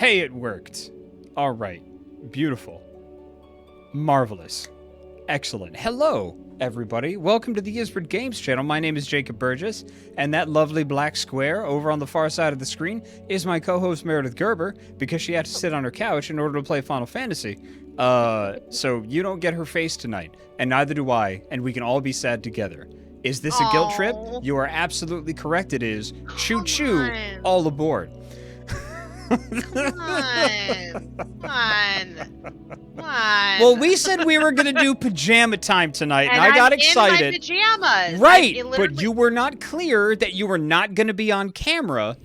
Hey, it worked. All right. Beautiful. Marvelous. Excellent. Hello, everybody. Welcome to the Ysbryd Games channel. My name is Jacob Burgess, and that lovely black square over on the far side of the screen is my co-host Meredith Gerber, because she had to sit on her couch in order to play Final Fantasy. So you don't get her face tonight, and neither do I, and we can all be sad together. Is this a guilt trip? You are absolutely correct, it is. Choo-choo, all aboard. Come on. Well, we said we were going to do pajama time tonight, and I got excited. In my pajamas. Right, but you were not clear that you were not going to be on camera.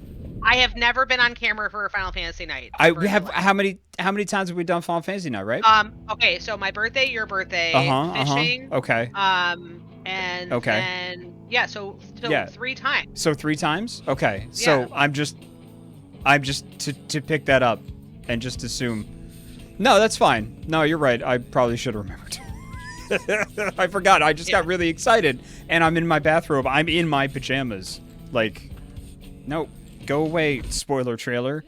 I have never been on camera for a Final Fantasy night. We have how many times have we done Final Fantasy night, right? Okay, so my birthday, your birthday, fishing. Okay. And okay. And yeah, so 3 times. So 3 times? Okay. So yeah. I'm just to pick that up and just assume. No, that's fine. No, you're right. I probably should have remembered. I forgot. I just got really excited, and I'm in my bathrobe. I'm in my pajamas. Like, no, go away, spoiler trailer.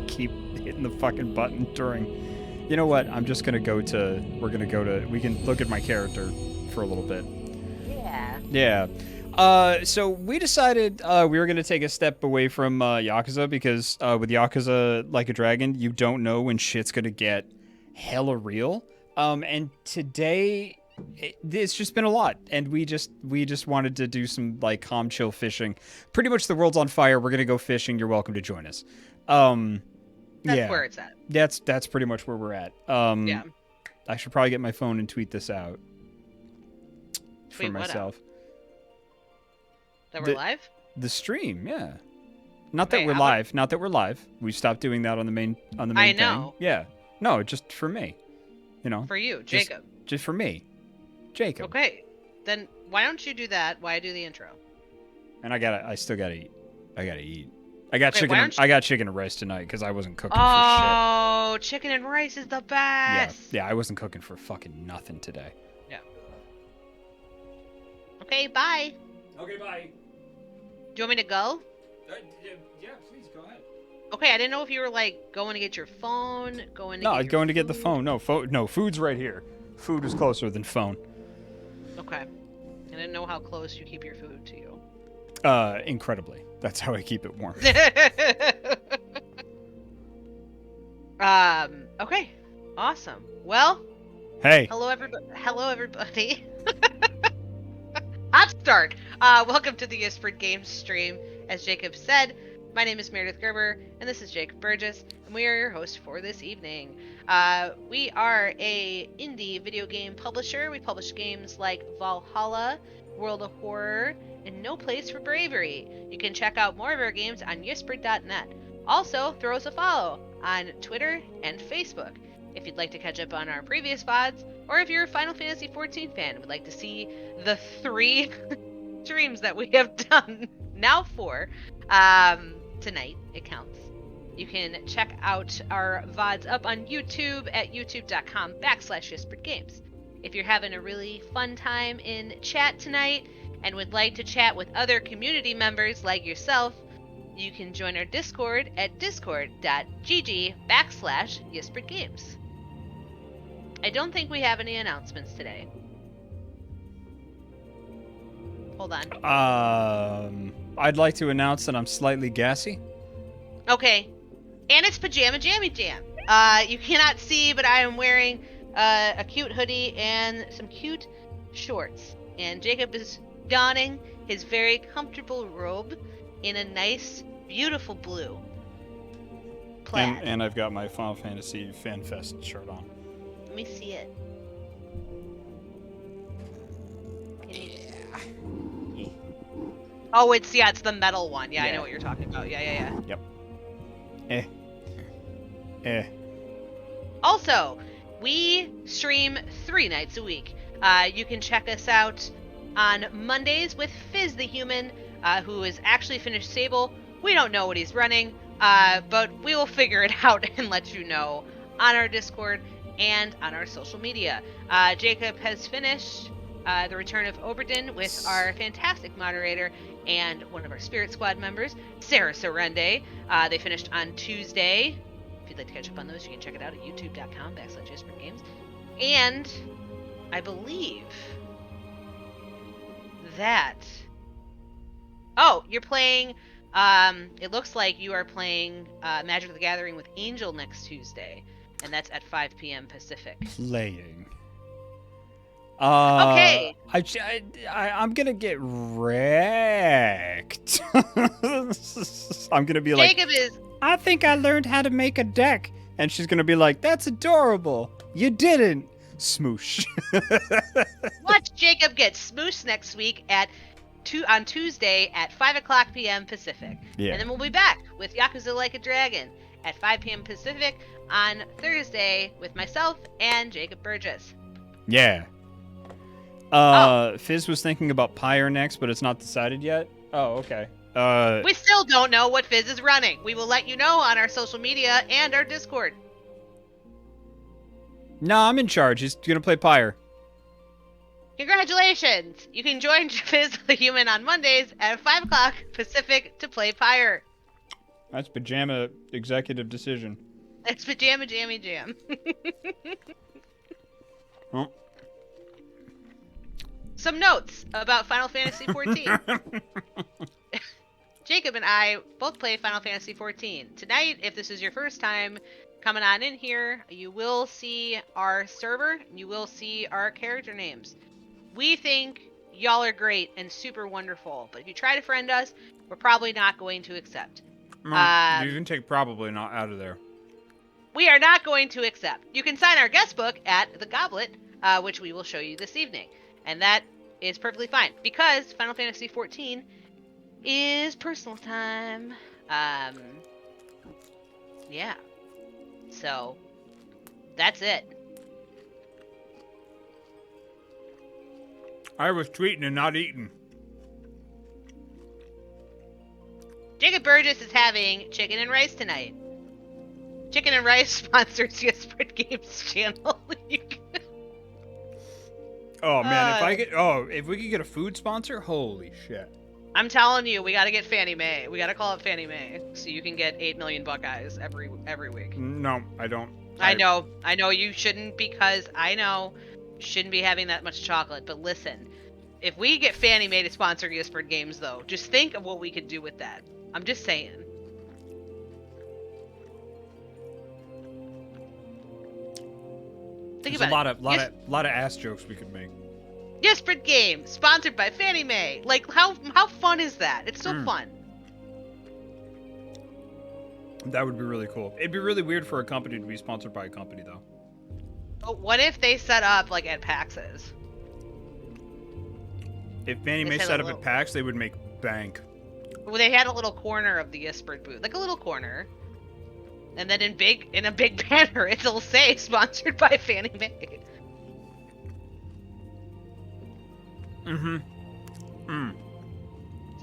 Keep hitting the fucking button during. You know what? I'm just gonna go to. We can look at my character for a little bit. Yeah. Yeah. So we decided we were going to take a step away from Yakuza, because with Yakuza Like a Dragon, you don't know when shit's going to get hella real. And today, it's just been a lot. And we just wanted to do some like calm, chill fishing. Pretty much the world's on fire. We're going to go fishing. You're welcome to join us. That's where it's at. That's pretty much where we're at. Yeah. I should probably get my phone and tweet this out for myself. That we're live? The stream, yeah. Not that we're live. Not that we're live. We stopped doing that on the main I know. thing. Yeah. No, just for me. You know. For you, Jacob. Just for me. Jacob. Okay. Then why don't you do that? Why do the intro? And I still gotta eat. I gotta eat. I got chicken and rice tonight because I wasn't cooking for shit. Oh, chicken and rice is the best. Yeah, I wasn't cooking for fucking nothing today. Yeah. Okay, bye. Okay, bye. Do you want me to go? Yeah, please, go ahead. Okay, I didn't know if you were, like, going to get your phone, going to get the phone. No, food's right here. Food is closer than phone. Okay. I didn't know how close you keep your food to you. Incredibly. That's how I keep it warm. Okay. Awesome. Well. Hey. Hello, everybody. Hot start. Welcome to the Ysbryd Games stream. As Jacob said, my name is Meredith Gerber, and this is Jacob Burgess, and we are your hosts for this evening. We are a indie video game publisher. We publish games like Valhalla, World of Horror, and No Place for Bravery. You can check out more of our games on ysbryd.net. Also, throw us a follow on Twitter and Facebook. If you'd like to catch up on our previous VODs, or if you're a Final Fantasy XIV fan and would like to see the 3 streams that we have done, now 4, tonight, it counts. You can check out our VODs up on YouTube at youtube.com/Ysbryd Games. If you're having a really fun time in chat tonight and would like to chat with other community members like yourself, you can join our Discord at discord.gg/Ysbryd Games. I don't think we have any announcements today. Hold on. I'd like to announce that I'm slightly gassy. Okay. And it's Pajama Jammy Jam. You cannot see, but I am wearing a cute hoodie and some cute shorts. And Jacob is donning his very comfortable robe in a nice, beautiful blue. Plaid. And I've got my Final Fantasy FanFest shirt on. Let me see it. Oh, it's the metal one. Yeah, I know what you're talking about. Yeah. Yep. Also, we stream 3 nights a week. You can check us out on Mondays with Fizz the Human, who has actually finished Sable. We don't know what he's running, but we will figure it out and let you know on our Discord and on our social media. Jacob has finished The Return of Oberdin with our fantastic moderator, and one of our Spirit Squad members, Sarah Sorende. They finished on Tuesday. If you'd like to catch up on those, you can check it out at youtube.com/Ysbryd Games. And I believe that... Oh, you're playing... it looks like you are playing Magic the Gathering with Angel next Tuesday. And that's at 5 p.m. Pacific. Playing. Okay. I'm gonna get wrecked. I'm gonna be like, Jacob is... I think I learned how to make a deck. And she's gonna be like, that's adorable. You didn't. Smoosh. Watch Jacob get smooshed next week on Tuesday at 5 o'clock p.m. Pacific. Yeah. And then we'll be back with Yakuza Like a Dragon at 5 p.m. Pacific on Thursday with myself and Jacob Burgess. Yeah. Fizz was thinking about Pyre next, but it's not decided yet. Oh, okay. We still don't know what Fizz is running. We will let you know on our social media and our Discord. No, I'm in charge. He's gonna play Pyre. Congratulations! You can join Fizz the Human on Mondays at 5 o'clock Pacific to play Pyre. That's pajama executive decision. It's Pajama Jammy Jam. Oh. Some notes about Final Fantasy XIV. Jacob and I both play Final Fantasy XIV. Tonight, if this is your first time coming on in here, you will see our server. You will see our character names. We think y'all are great and super wonderful, but if you try to friend us, we're probably not going to accept. You can take probably not out of there. We are not going to accept. You can sign our guest book at The Goblet, which we will show you this evening. And that is perfectly fine, because Final Fantasy XIV is personal time. Yeah. So, that's it. I was tweeting and not eating. Jacob Burgess is having chicken and rice tonight. Chicken and Rice sponsors Ysbryd Games channel. Oh man, if we could get a food sponsor, holy shit. I'm telling you, we gotta get Fannie Mae. We gotta call it Fannie Mae, so you can get 8 million Buckeyes every week. No, I don't. I know you shouldn't, because I know you shouldn't be having that much chocolate. But listen, if we get Fannie Mae to sponsor Ysbryd Games, though, just think of what we could do with that. I'm just saying. Think There's about a lot of ass jokes we could make. Ysbryd Games, sponsored by Fannie Mae. Like, how fun is that? It's so fun. That would be really cool. It'd be really weird for a company to be sponsored by a company, though. But what if they set up, like, at PAX's? If Fannie Mae set up at PAX, they would make bank. Well, they had a little corner of the Ysbryd booth. Like, a little corner. And then in a big banner, it'll say, sponsored by Fannie Mae.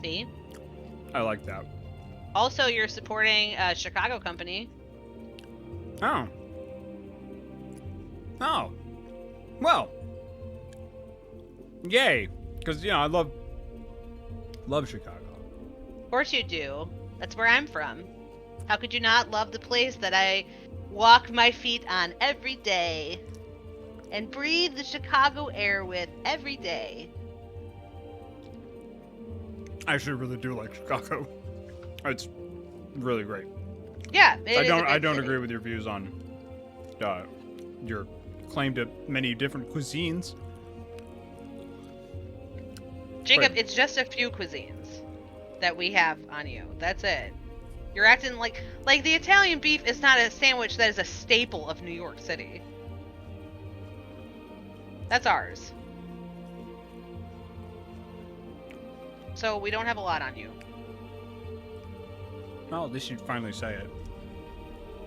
See? I like that. Also, you're supporting a Chicago company. Oh. Oh. Well. Yay. Because, I love Chicago. Of course you do. That's where I'm from. How could you not love the place that I walk my feet on every day and breathe the Chicago air with every day? I actually really do like Chicago. It's really great. Yeah, I don't agree with your views on your claim to many different cuisines. Jacob, it's just a few cuisines that we have on you. That's it. You're acting like the Italian beef is not a sandwich that is a staple of New York City. That's ours. So we don't have a lot on you. Well, at least you'd finally say it.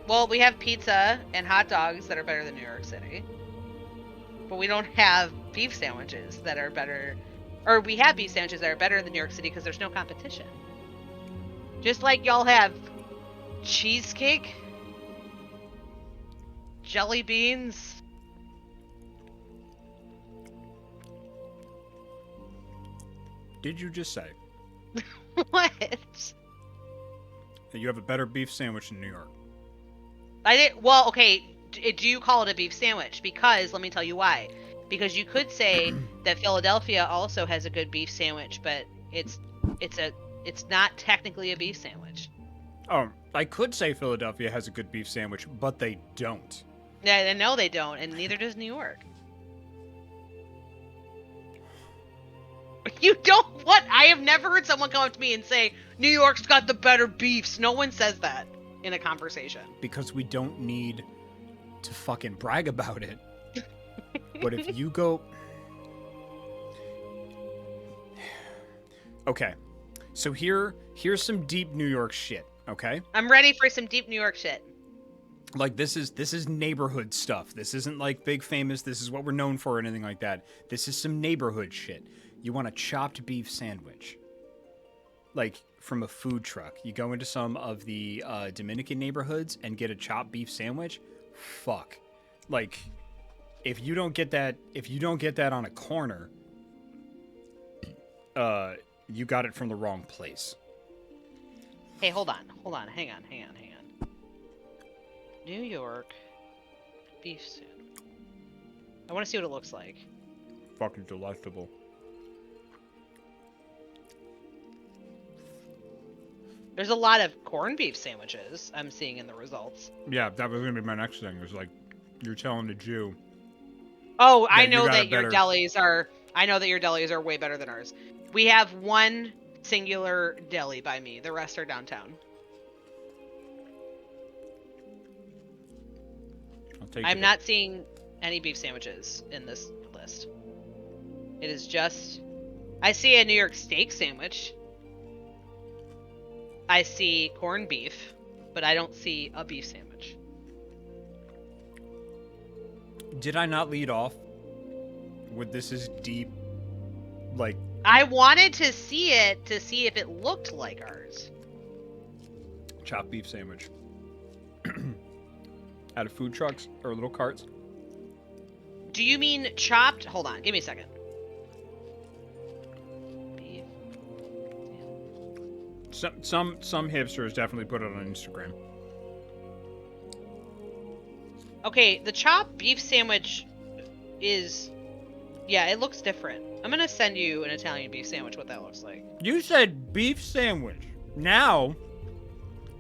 Well, we have pizza and hot dogs that are better than New York City. But we don't have beef sandwiches that are better. Or we have beef sandwiches that are better than New York City because there's no competition. Just like y'all have cheesecake, jelly beans. Did you just say? What? You have a better beef sandwich in New York. I did. Well, okay. Do you call it a beef sandwich? Because let me tell you why. Because you could say that Philadelphia also has a good beef sandwich, but it's not technically a beef sandwich. Oh, I could say Philadelphia has a good beef sandwich, but they don't. Yeah, no, they don't, and neither does New York. You don't. What? I have never heard someone come up to me and say New York's got the better beefs. No one says that in a conversation. Because we don't need to fucking brag about it. But if you go... Okay. So here's some deep New York shit, okay? I'm ready for some deep New York shit. Like, this is neighborhood stuff. This isn't, like, big famous, this is what we're known for or anything like that. This is some neighborhood shit. You want a chopped beef sandwich. Like, from a food truck. You go into some of the Dominican neighborhoods and get a chopped beef sandwich. Fuck. Like, if you don't get that on a corner, you got it from the wrong place. Hey, hold on, hang on. New York beef sandwich. I want to see what it looks like. Fucking delectable. There's a lot of corned beef sandwiches I'm seeing in the results. Yeah, that was gonna be my next thing. It was like, you're telling a Jew. Oh, I you know got a that your better- delis are. I know that your delis are way better than ours. We have one singular deli by me. The rest are downtown. I'm not seeing any beef sandwiches in this list. It is just... I see a New York steak sandwich. I see corned beef, but I don't see a beef sandwich. Did I not lead off with this is deep, like... I wanted to see it to see if it looked like ours. Chopped beef sandwich. Out of food trucks or little carts. Do you mean chopped? Hold on, give me a second. Beef. Some hipsters definitely put it on Instagram. Okay, the chopped beef sandwich is... Yeah, it looks different. I'm gonna send you an Italian beef sandwich, what that looks like. You said beef sandwich. Now...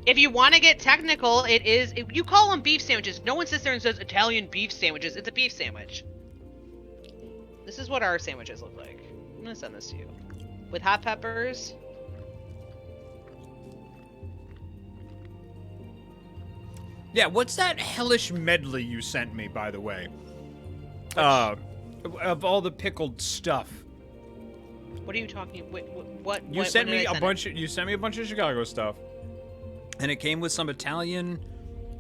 If you want to get technical, it is... If you call them beef sandwiches. No one sits there and says Italian beef sandwiches. It's a beef sandwich. This is what our sandwiches look like. I'm gonna send this to you. With hot peppers. Yeah, what's that hellish medley you sent me, by the way? Of all the pickled stuff. What are you talking... What? You sent me a bunch of Chicago stuff. And it came with some Italian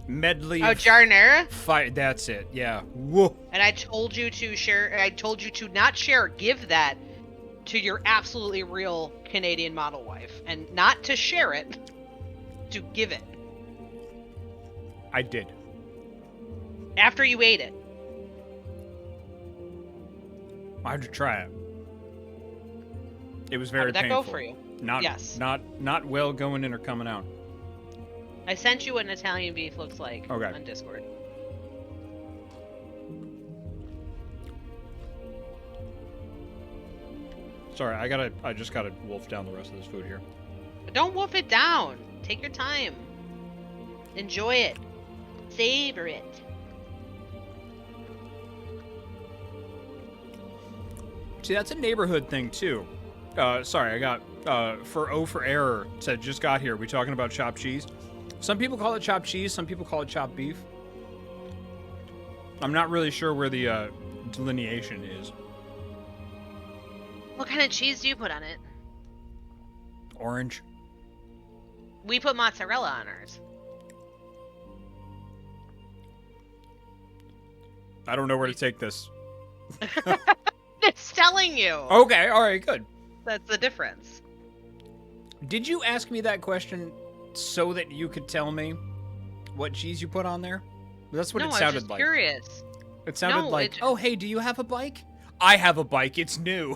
medley. Oh, Giardiniera? That's it. Yeah. Whoa. And I told you to share... I told you to not share, give that to your absolutely real Canadian model wife. And not to share it, to give it. I did. After you ate it. I had to try it. It was very How did that painful. go for you? Not, Yes. Not well going in or coming out. I sent you what an Italian beef looks like on Discord. Sorry, I just gotta wolf down the rest of this food here. But don't wolf it down. Take your time. Enjoy it. Savor it. See, that's a neighborhood thing too. Sorry, I got for error said just got here. We talking about chopped cheese? Some people call it chopped cheese. Some people call it chopped beef. I'm not really sure where the delineation is. What kind of cheese do you put on it? Orange. We put mozzarella on ours. I don't know where to take this. It's telling you. Okay, all right, good. That's the difference. Did you ask me that question so that you could tell me what cheese you put on there? That's what it sounded I was just like. Curious. It sounded like, oh, hey, do you have a bike? I have a bike. It's new.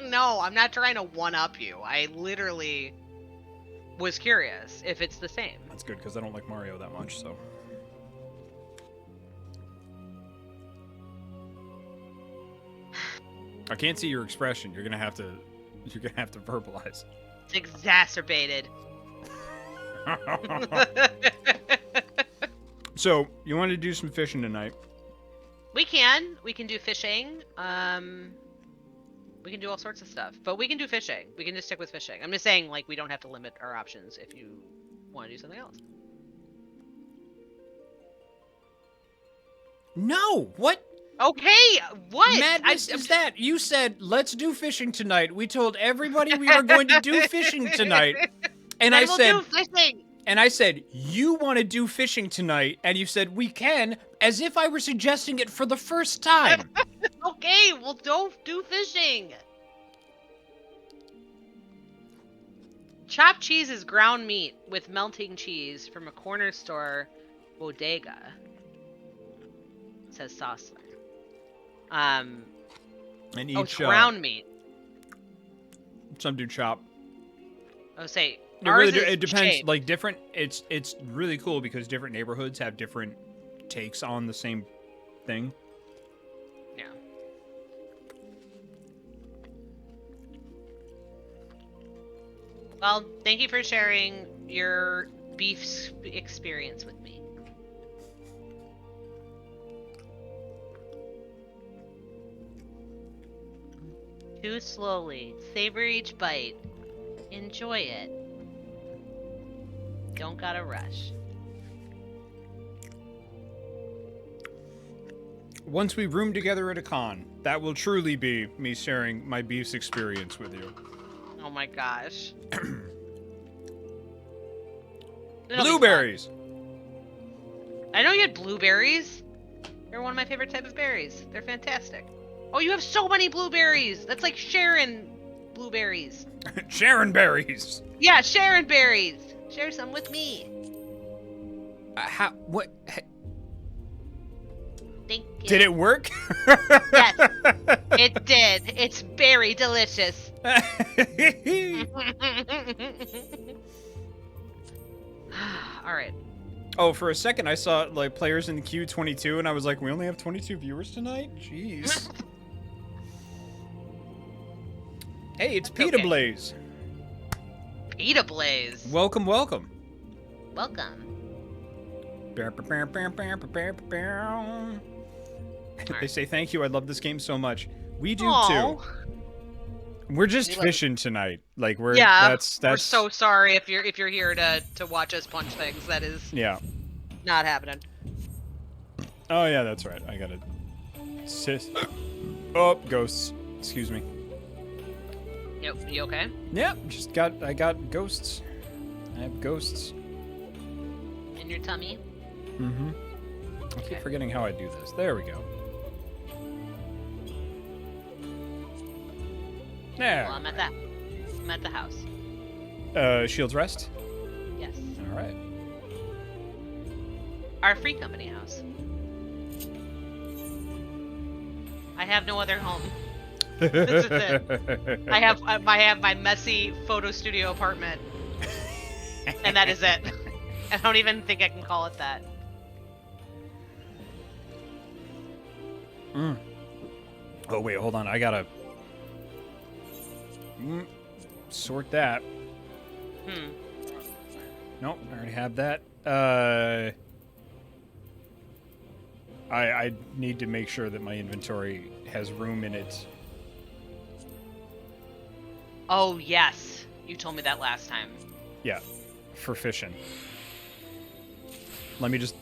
No, I'm not trying to one-up you. I literally was curious if it's the same. That's good, because I don't like Mario that much, so... I can't see your expression. You're gonna have to verbalize. It's exacerbated. So, you want to do some fishing tonight? We can do fishing. We can do all sorts of stuff, but we can do fishing. We can just stick with fishing. I'm just saying, like, we don't have to limit our options if you want to do something else. No! What? Okay, what? Madness is that? You said, let's do fishing tonight. We told everybody we were going to do fishing tonight. And then we'll do fishing. And I said, you want to do fishing tonight? And you said, we can, as if I were suggesting it for the first time. Okay, well, don't do fishing. Chopped cheese is ground meat with melting cheese from a corner store bodega. It says Saucler. And each, it's ground meat. Some do chop. Oh, say It depends. Shaped. Like different. It's really cool because different neighborhoods have different takes on the same thing. Yeah. Well, thank you for sharing your beef experience with me. Chew slowly. Savor each bite. Enjoy it. Don't gotta rush. Once we room together at a con, that will truly be me sharing my beef's experience with you. Oh my gosh. Blueberries! I know you had blueberries. They're one of my favorite type of berries. They're fantastic. Oh, you have so many blueberries! That's like Sharon blueberries. Sharon berries! Yeah, Sharon berries! Share some with me. What? Thank you. Did it work? Yes, it did. It's very delicious. All right. Oh, for a second I saw like players in the queue 22, and I was like, we only have 22 viewers tonight? Jeez. Hey, it's Pita Blaze. Pita Blaze. Welcome, welcome. Welcome. They say thank you. I love this game so much. We do Aww. too. We're just fishing tonight. Like we're that's we're so sorry if you're here to watch us punch things. That is not happening. Oh yeah, that's right. I gotta Oh, ghosts. Excuse me. Yep, you okay? Yep, I got ghosts. I have ghosts. In your tummy? Mm-hmm. I keep forgetting how I do this. There we go. There. Well, I'm at the house. Shields Rest? Yes. Alright. Our free company house. I have no other home. This is it. I have my messy photo studio apartment. And that is it. I don't even think I can call it that. Oh wait, hold on. I gotta sort that. Nope, I already have that. I need to make sure that my inventory has room in it. Oh yes, you told me that last time. Yeah, for fishing. Let me just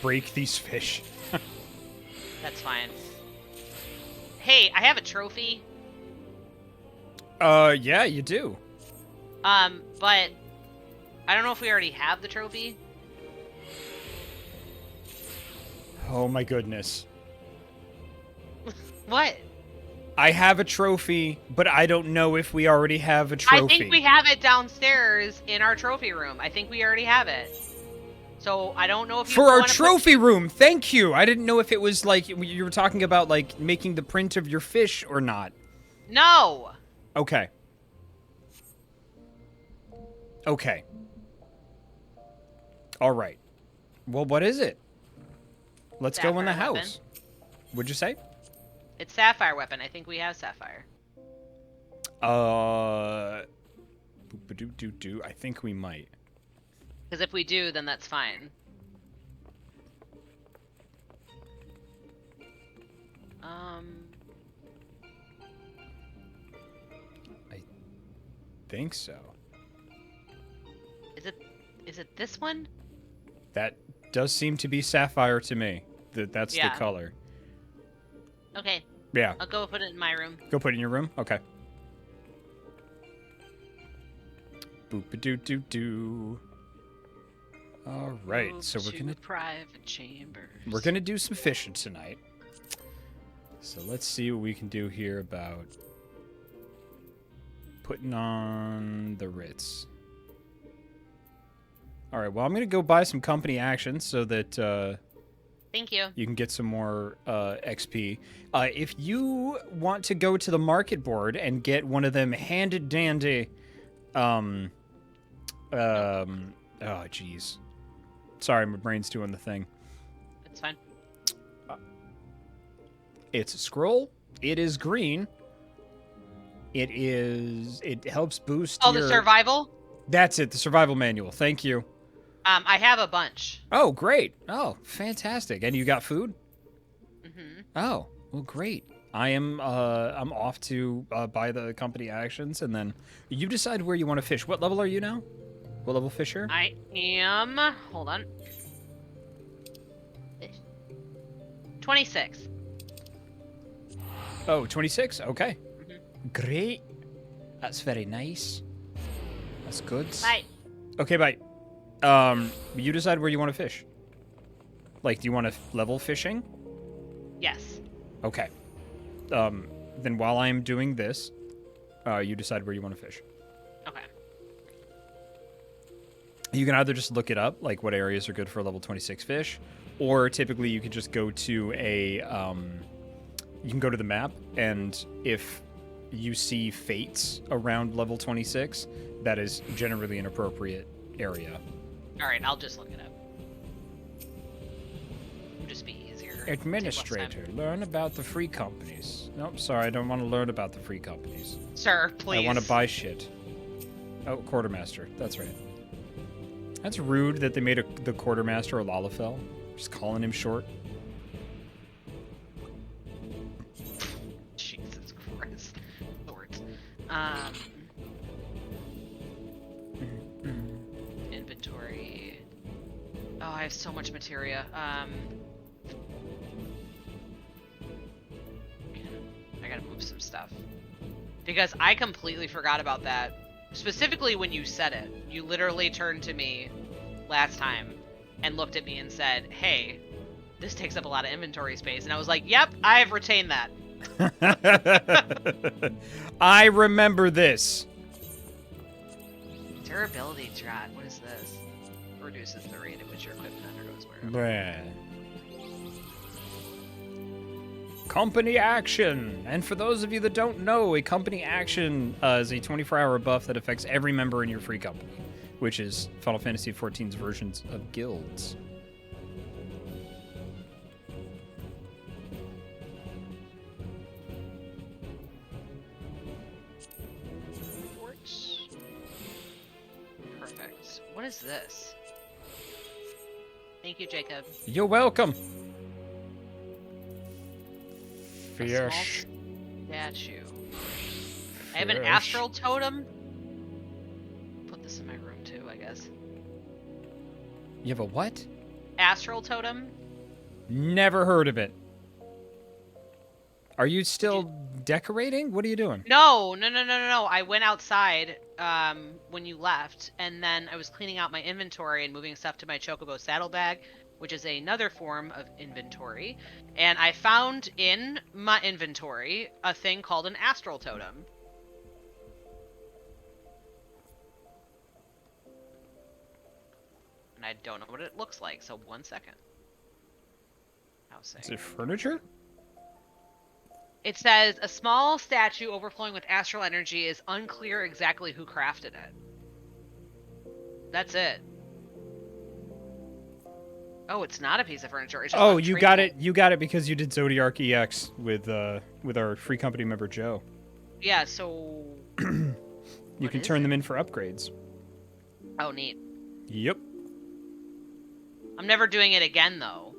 break these fish. That's fine. Hey, I have a trophy. Yeah, you do. But I don't know if we already have the trophy. Oh my goodness. What? I have a trophy, but I don't know if we already have a trophy. I think we have it downstairs in our trophy room. I think we already have it. So I don't know if you for our trophy room. Thank you. I didn't know if it was like you were talking about like making the print of your fish or not. No. Okay. Okay. All right. Well, what is it? Let's go in the Sapphire house. What'd you say? It's sapphire weapon. I think we have sapphire. Boop-a-doo-doo-doo. I think we might. Because if we do, then that's fine. I think so. Is it this one? That does seem to be sapphire to me. That's the color. Okay. Yeah. I'll go put it in my room. Go put it in your room? Okay. Boop-a-doo-doo-doo. All right, so we're gonna private chambers. We're gonna do some fishing tonight. So let's see what we can do here about putting on the Ritz. All right, well, I'm gonna go buy some company action so that thank you. You can get some more XP. If you want to go to the market board and get one of them handy dandy, oh jeez, sorry, my brain's doing the thing. It's fine. It's a scroll. It is green. It helps boost. Oh, the survival. That's it. The survival manual. Thank you. I have a bunch. Oh, great. Oh, fantastic. And you got food? Mm-hmm. Oh, well, great. I'm off to buy the company actions, and then you decide where you want to fish. What level are you now? What level fisher? I am. Hold on. 26. Oh, 26? Okay. Mm-hmm. Great. That's very nice. That's good. Bye. Okay, bye. You decide where you want to fish. Like, do you want to level fishing? Yes. Okay. Then while I'm doing this, you decide where you want to fish. Okay. You can either just look it up, like what areas are good for a level 26 fish, or typically you could just go to you can go to the map, and if you see fates around level 26, that is generally an appropriate area. All right, I'll just look it up. It'll just be easier. Administrator, learn about the free companies. Nope, sorry, I don't want to learn about the free companies. Sir, please. I want to buy shit. Oh, quartermaster. That's right. That's rude that they made the quartermaster a Lalafell. Just calling him short. Jesus Christ. Short. Inventory. Oh, I have so much materia. I gotta move some stuff. Because I completely forgot about that. Specifically when you said it. You literally turned to me last time and looked at me and said, hey, this takes up a lot of inventory space. And I was like, yep, I've retained that. I remember this. Durability drought. What is this? Reduces the rate at which your equipment undergoes wear. Bruh. Company action! And for those of you that don't know, a company action is a 24-hour buff that affects every member in your free company, which is Final Fantasy XIV's versions of guilds. Perfect. What is this? Thank you, Jacob. You're welcome. A small Fish. statue. I have an Astral Totem. Put this in my room too, I guess. You have a what? Astral Totem. Never heard of it. Are you still decorating? What are you doing? No. I went outside when you left, and then I was cleaning out my inventory and moving stuff to my Chocobo saddlebag, which is another form of inventory. And I found in my inventory a thing called an Astral Totem. And I don't know what it looks like, so 1 second. Is it furniture? It says a small statue overflowing with astral energy is unclear exactly who crafted it. That's it. Oh, it's not a piece of furniture. It's just Oh, you got untradeable. it. You got it because you did Zodiark EX with our free company member Joe. Yeah, so You can turn them in for upgrades. Oh, neat. Yep. I'm never doing it again though.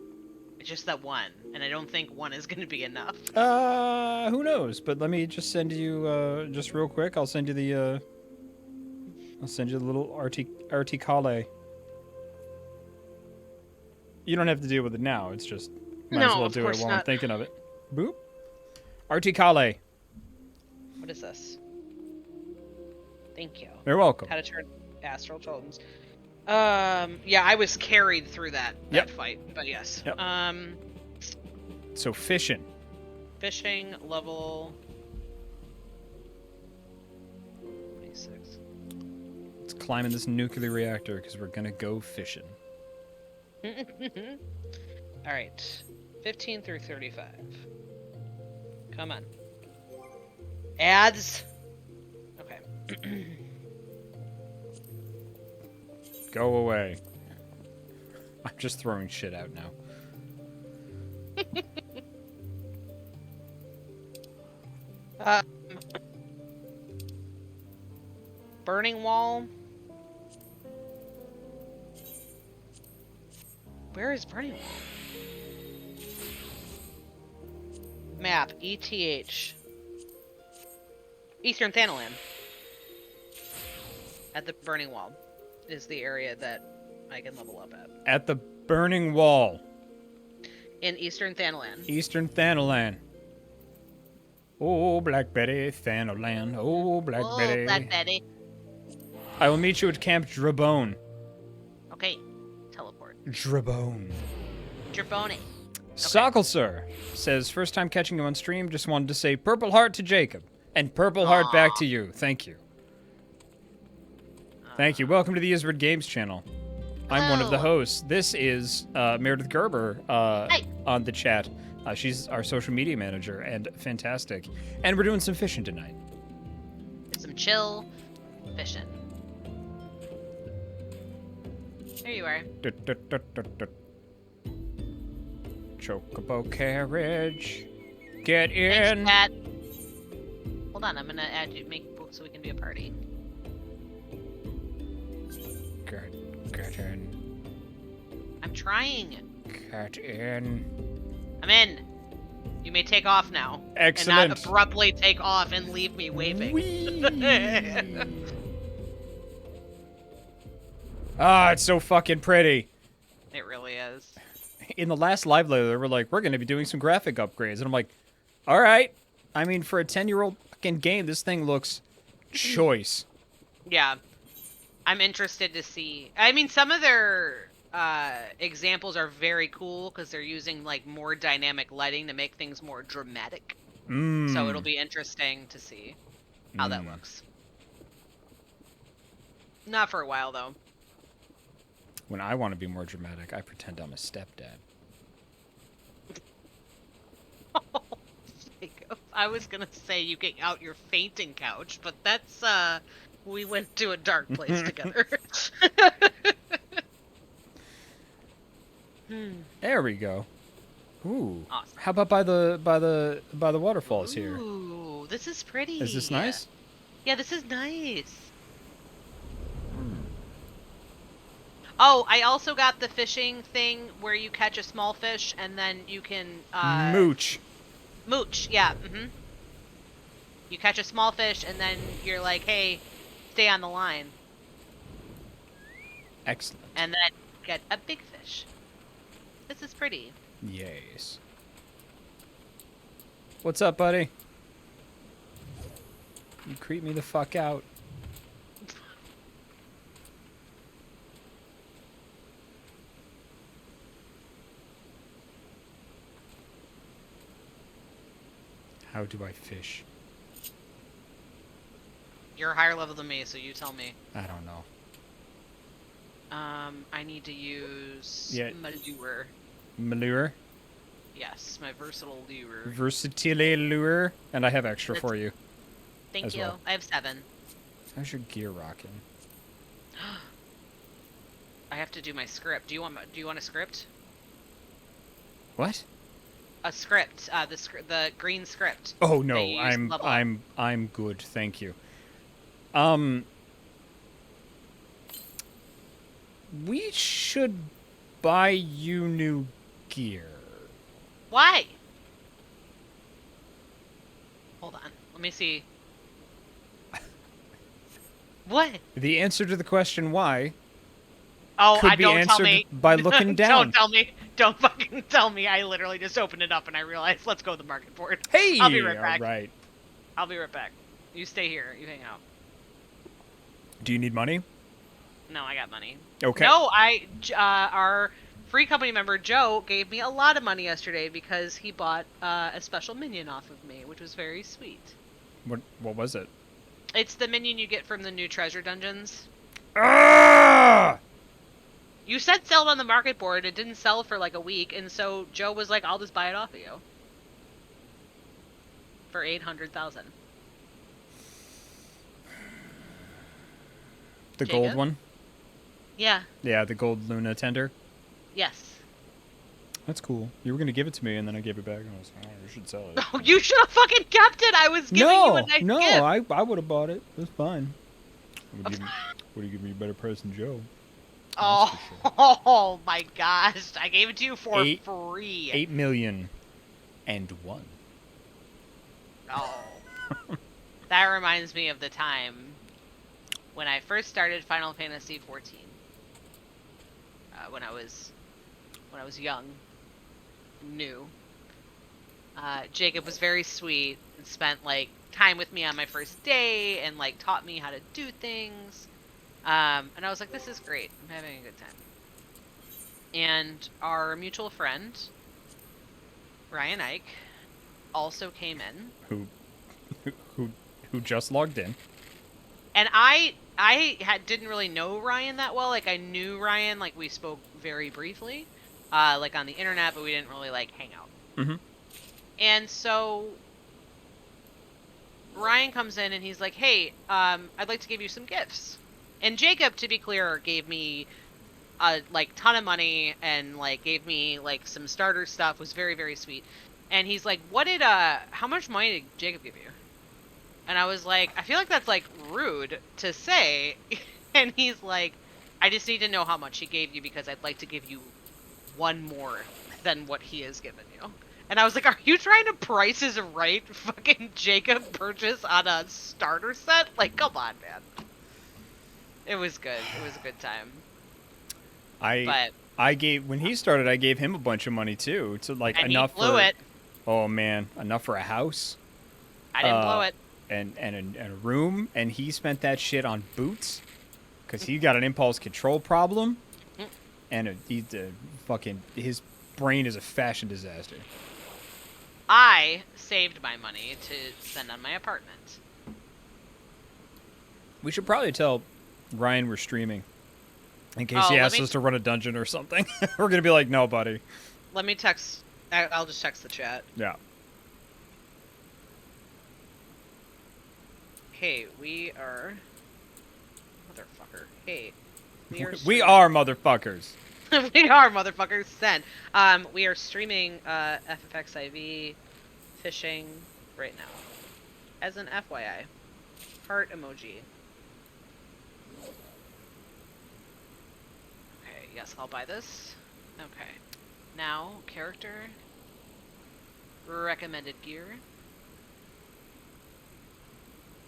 It's just that one, and I don't think one is going to be enough. Who knows? But let me just send you just real quick. I'll send you the little articale. You don't have to deal with it now. It's just might as No, well of do it course while I'm not. thinking of it. Boop. Articale. What is this? Thank you. You're welcome. How to turn astral totems. Yeah, I was carried through that fight, but yes. Yep. So fishing. Fishing level 26. Let's climb in this nuclear reactor because we're gonna go fishing. All right, 15 through 35. Come on. Ads. Okay. Go away. I'm just throwing shit out now. Burning wall. Where is burning wall? Map ETH. Eastern Thanalan. At the burning wall is the area that I can level up at. At the burning wall. In Eastern Thanalan. Eastern Thanalan. Oh, Black Betty, Thanalan. Oh, Black Betty. Oh, Black Betty. I will meet you at Camp Drabone. Okay, teleport. Drabone. Drabone. Socklesir says, first time catching you on stream, just wanted to say Purple Heart to Jacob. And Purple Heart back to you. Thank you. Thank you. Welcome to the Ysbryd Games channel. I'm one of the hosts. This is Meredith Gerber on the chat. She's our social media manager and fantastic. And we're doing some fishing tonight. Some chill fishing. There you are. Chocobo carriage. Get in. Thanks, Pat. Hold on, I'm gonna add you, make so we can be a party. Get in. I'm trying. Get in. I'm in. You may take off now. Excellent. And not abruptly take off and leave me waving. Ah, it's so fucking pretty. It really is. In the last live later, they were like, we're going to be doing some graphic upgrades. And I'm like, all right. I mean, for a 10-year-old fucking game, this thing looks choice. Yeah. I'm interested to see. I mean, some of their examples are very cool because they're using like more dynamic lighting to make things more dramatic. So it'll be interesting to see how that looks. Not for a while, though. When I want to be more dramatic, I pretend I'm a stepdad. Oh, Jacob. I was going to say you get out your fainting couch, but that's, we went to a dark place together. There we go. Ooh. Awesome. How about by the waterfalls here? Ooh, this is pretty. Is this nice? Yeah, this is nice. Oh, I also got the fishing thing where you catch a small fish and then you can Mooch. Mooch, yeah. You catch a small fish and then you're like, hey, stay on the line. Excellent. And then get a big fish. This is pretty. Yes. What's up, buddy? You creep me the fuck out. How do I fish? You're higher level than me, so you tell me. I don't know. I need to use Yeah. manure. Manure? Yes, my versatile lure. Versatile lure, and I have extra That's- for you. Thank as you. well. I have 7. How's your gear rocking? I have to do my script. Do you want a script? What? A script. The green script. Oh that no, you use to level up. I'm good, thank you. We should buy you new gear. Why? Hold on. Let me see. What? The answer to the question why Oh, could be don't tell answered me. by looking down. Don't tell me. Don't fucking tell me. I literally just opened it up and I realized, let's go to the market board. Hey, I'll be right back. all right. I'll be right back. You stay here. You hang out. Do you need money? No, I got money. Okay. No, our free company member Joe gave me a lot of money yesterday because he bought a special minion off of me, which was very sweet. What was it? It's the minion you get from the new treasure dungeons. Ah! You said sell it on the market board. It didn't sell for like a week, and so Joe was like, "I'll just buy it off of you for 800,000." The Jacob? gold one? Yeah. Yeah, the gold Luna tender. Yes. That's cool. You were gonna give it to me, and then I gave it back, and I was like, oh, you should sell it. Oh, you should have fucking kept it. I was giving you a nice gift. I would have bought it. That's fine. Would have given me a better price than Joe. Oh, That's for sure. oh my gosh! I gave it to you for free. 8,000,001. Oh. That reminds me of the time when I first started Final Fantasy XIV. When I was young, new. Jacob was very sweet and spent like time with me on my first day and like taught me how to do things. And I was like, this is great. I'm having a good time. And our mutual friend, Ryan Ike, also came in. Who just logged in. And I didn't really know Ryan that well. Like, I knew Ryan, like, we spoke very briefly, like, on the internet, but we didn't really, like, hang out. Mm-hmm. And so Ryan comes in and he's like, hey, I'd like to give you some gifts. And Jacob, to be clear, gave me a, like, ton of money and, like, gave me, like, some starter stuff, was very, very sweet. And he's like, how much money did Jacob give you? And I was like, I feel like that's, like, rude to say. And he's like, I just need to know how much he gave you because I'd like to give you one more than what he has given you. And I was like, are you trying to Price is Right fucking Jacob purchase on a starter set? Like, come on, man. It was good. It was a good time. When he started, I gave him a bunch of money too. To like and enough he blew for it. Oh man, enough for a house. I didn't blow it. And a room, and he spent that shit on boots, because he got an impulse control problem, and his brain is a fashion disaster. I saved my money to spend on my apartment. We should probably tell Ryan we're streaming, in case he asks us to run a dungeon or something. We're gonna be like, no, buddy. Let me text. I'll just text the chat. Yeah. Hey, we are... Motherfucker. Hey. We are motherfuckers. We are motherfuckers. Send. We are streaming FFXIV fishing right now. As an FYI. Heart emoji. Okay, yes, I'll buy this. Okay. Now, character. Recommended gear.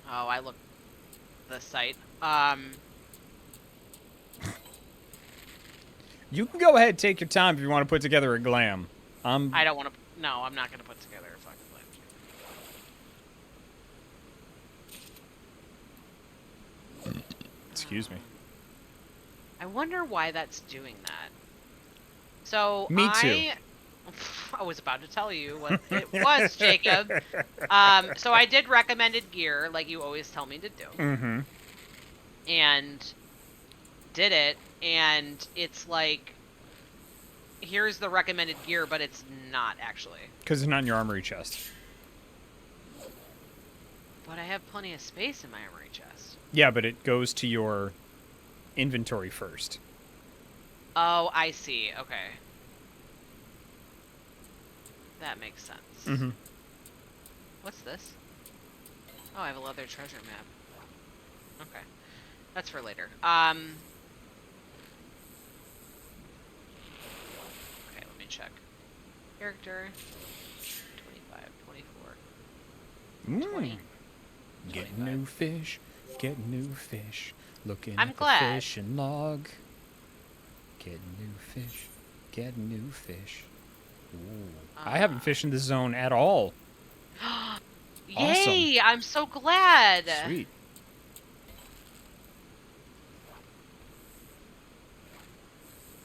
Oh, I looked the site. You can go ahead and take your time if you want to put together a glam. I don't want to... No, I'm not going to put together a fucking glam. Excuse me. I wonder why that's doing that. So, Me too. I was about to tell you what it was, Jacob. So I did recommended gear, like you always tell me to do. Mm-hmm. And did it, and it's like here's the recommended gear, but it's not actually. Because it's not in your armory chest. But I have plenty of space in my armory chest. Yeah, but it goes to your inventory first. Oh, I see. Okay. That makes sense. Mm-hmm. What's this? Oh, I have a leather treasure map. Okay. That's for later. Okay, let me check. Character. 25, 24. 20. Get 25. new fish. Get new fish. Looking I'm at glad. the fishing log. Get new fish. Get new fish. Ooh. I haven't fished in this zone at all. Yay! I'm so glad. Sweet.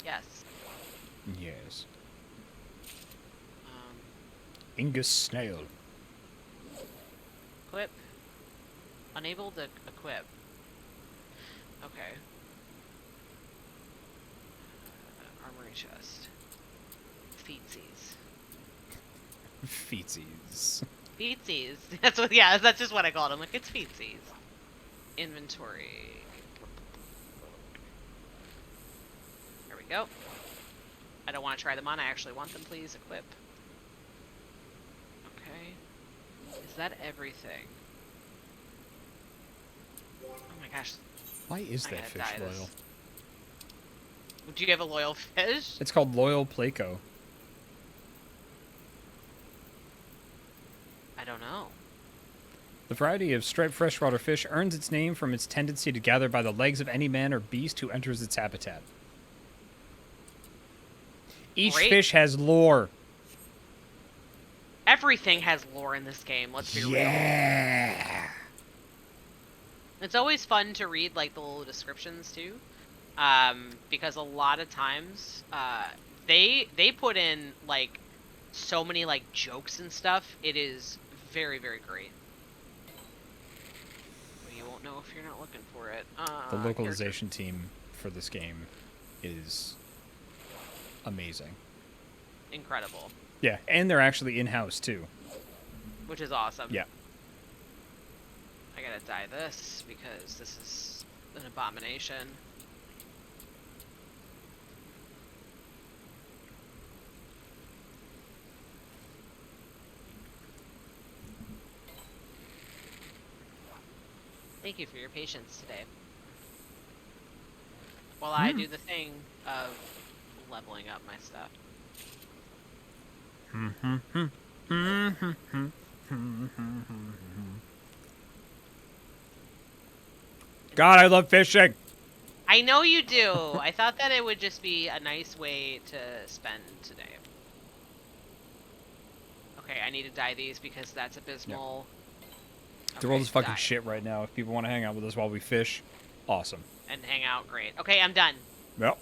Yes. Yes. Um, Ingus snail. equip. Unable to equip. Okay. Armory chest. Feetsies. Feetsies. Feetsies. That's what. Yeah, that's just what I called them. Like it's feetsies. Inventory. There we go. I don't want to try them on. I actually want them. Please equip. Okay. Is that everything? Oh my gosh. Why is I that gotta fish dye this. loyal? Do you have a loyal fish? It's called Loyal Placo. I don't know. The variety of striped freshwater fish earns its name from its tendency to gather by the legs of any man or beast who enters its habitat. Each Great. fish has lore. Everything has lore in this game, let's be real. Yeah. It's always fun to read like the little descriptions too. Because a lot of times they put in like so many like jokes and stuff. It is very, very great. But you won't know if you're not looking for it. The localization team for this game is amazing. Incredible. Yeah, and they're actually in-house too. Which is awesome. Yeah. I gotta dye this because this is an abomination. Thank you for your patience today. While I do the thing of leveling up my stuff. God, I love fishing. I know you do. I thought that it would just be a nice way to spend today. Okay, I need to dye these because that's abysmal. The world Okay, is fucking dye. shit right now. If people want to hang out with us while we fish, awesome. And hang out, great. Okay, I'm done. Yep.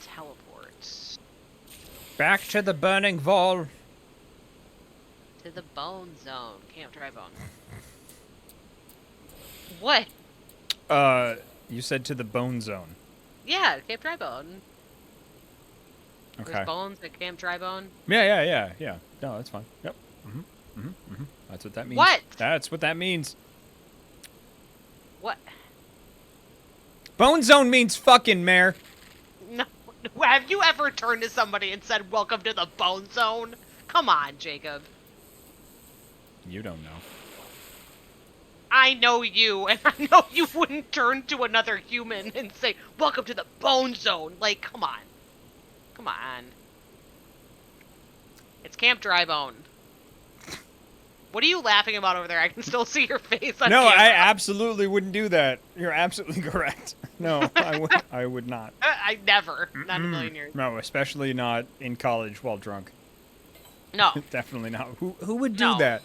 Teleport. Back to the burning wall. To the bone zone. Camp Dry Bone. What? You said to the bone zone. Yeah, Camp Dry Bone. Okay. There's bones at Camp Dry Bone. Yeah. No, that's fine. Yep. That's what that means. What? That's what that means. What? Bone zone means fucking, Mare. No. Have you ever turned to somebody and said, "Welcome to the Bone Zone"? Come on, Jacob. You don't know. I know you, and I know you wouldn't turn to another human and say, "Welcome to the Bone Zone." Like, come on. Come on. It's Camp Dry Bone. What are you laughing about over there? I can still see your face on No, camera. I absolutely wouldn't do that. You're absolutely correct. No, I would not. I never. Not in a million years. No, especially not in college while drunk. No. Definitely not. Who would do No. that?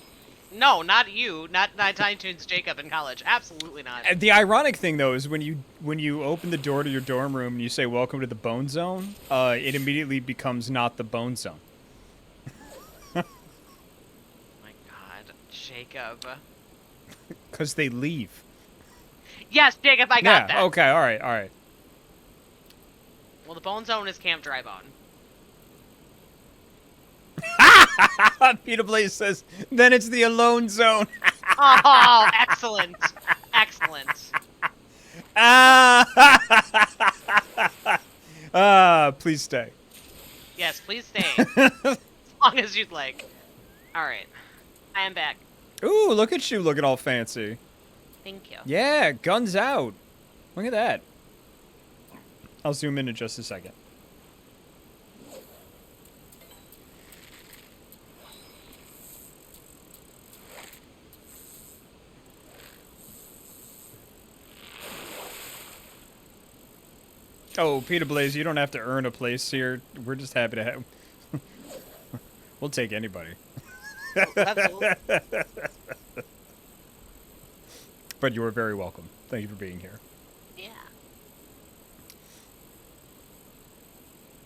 No, not you. Not iTunes Jacob in college. Absolutely not. The ironic thing though is when you open the door to your dorm room and you say welcome to the Bone Zone, it immediately becomes not the Bone Zone. My God, Jacob. Because they leave. Yes, Jacob, I got that. Okay, all right. Well, the Bone Zone is Camp Dry Bone. Peter Blaze says, then it's the Alone Zone. Oh, excellent. Excellent. Please stay. Yes, please stay. As long as you'd like. Alright. I am back. Ooh, look at you looking all fancy. Thank you. Yeah, guns out. Look at that. I'll zoom in just a second. Oh, Peter Blaze, you don't have to earn a place here. We're just happy to have... We'll take anybody. Absolutely. But you are very welcome. Thank you for being here. Yeah.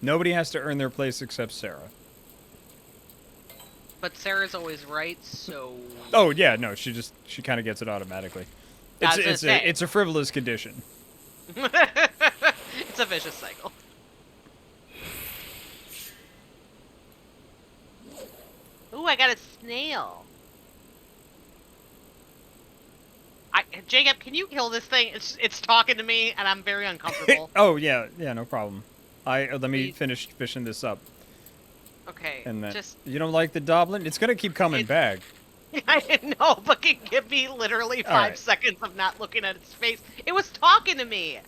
Nobody has to earn their place except Sarah. But Sarah's always right, so... Oh, yeah, no, she kind of gets it automatically. It's a frivolous condition. It's a vicious cycle. Ooh, I got a snail. Jacob, can you kill this thing? It's talking to me, and I'm very uncomfortable. Oh, yeah, no problem. Let me finish fishing this up. Okay, And then, just... you don't like the Doblin? It's gonna keep coming back. I didn't know, but can give me literally 5 seconds of not looking at its face. It was talking to me.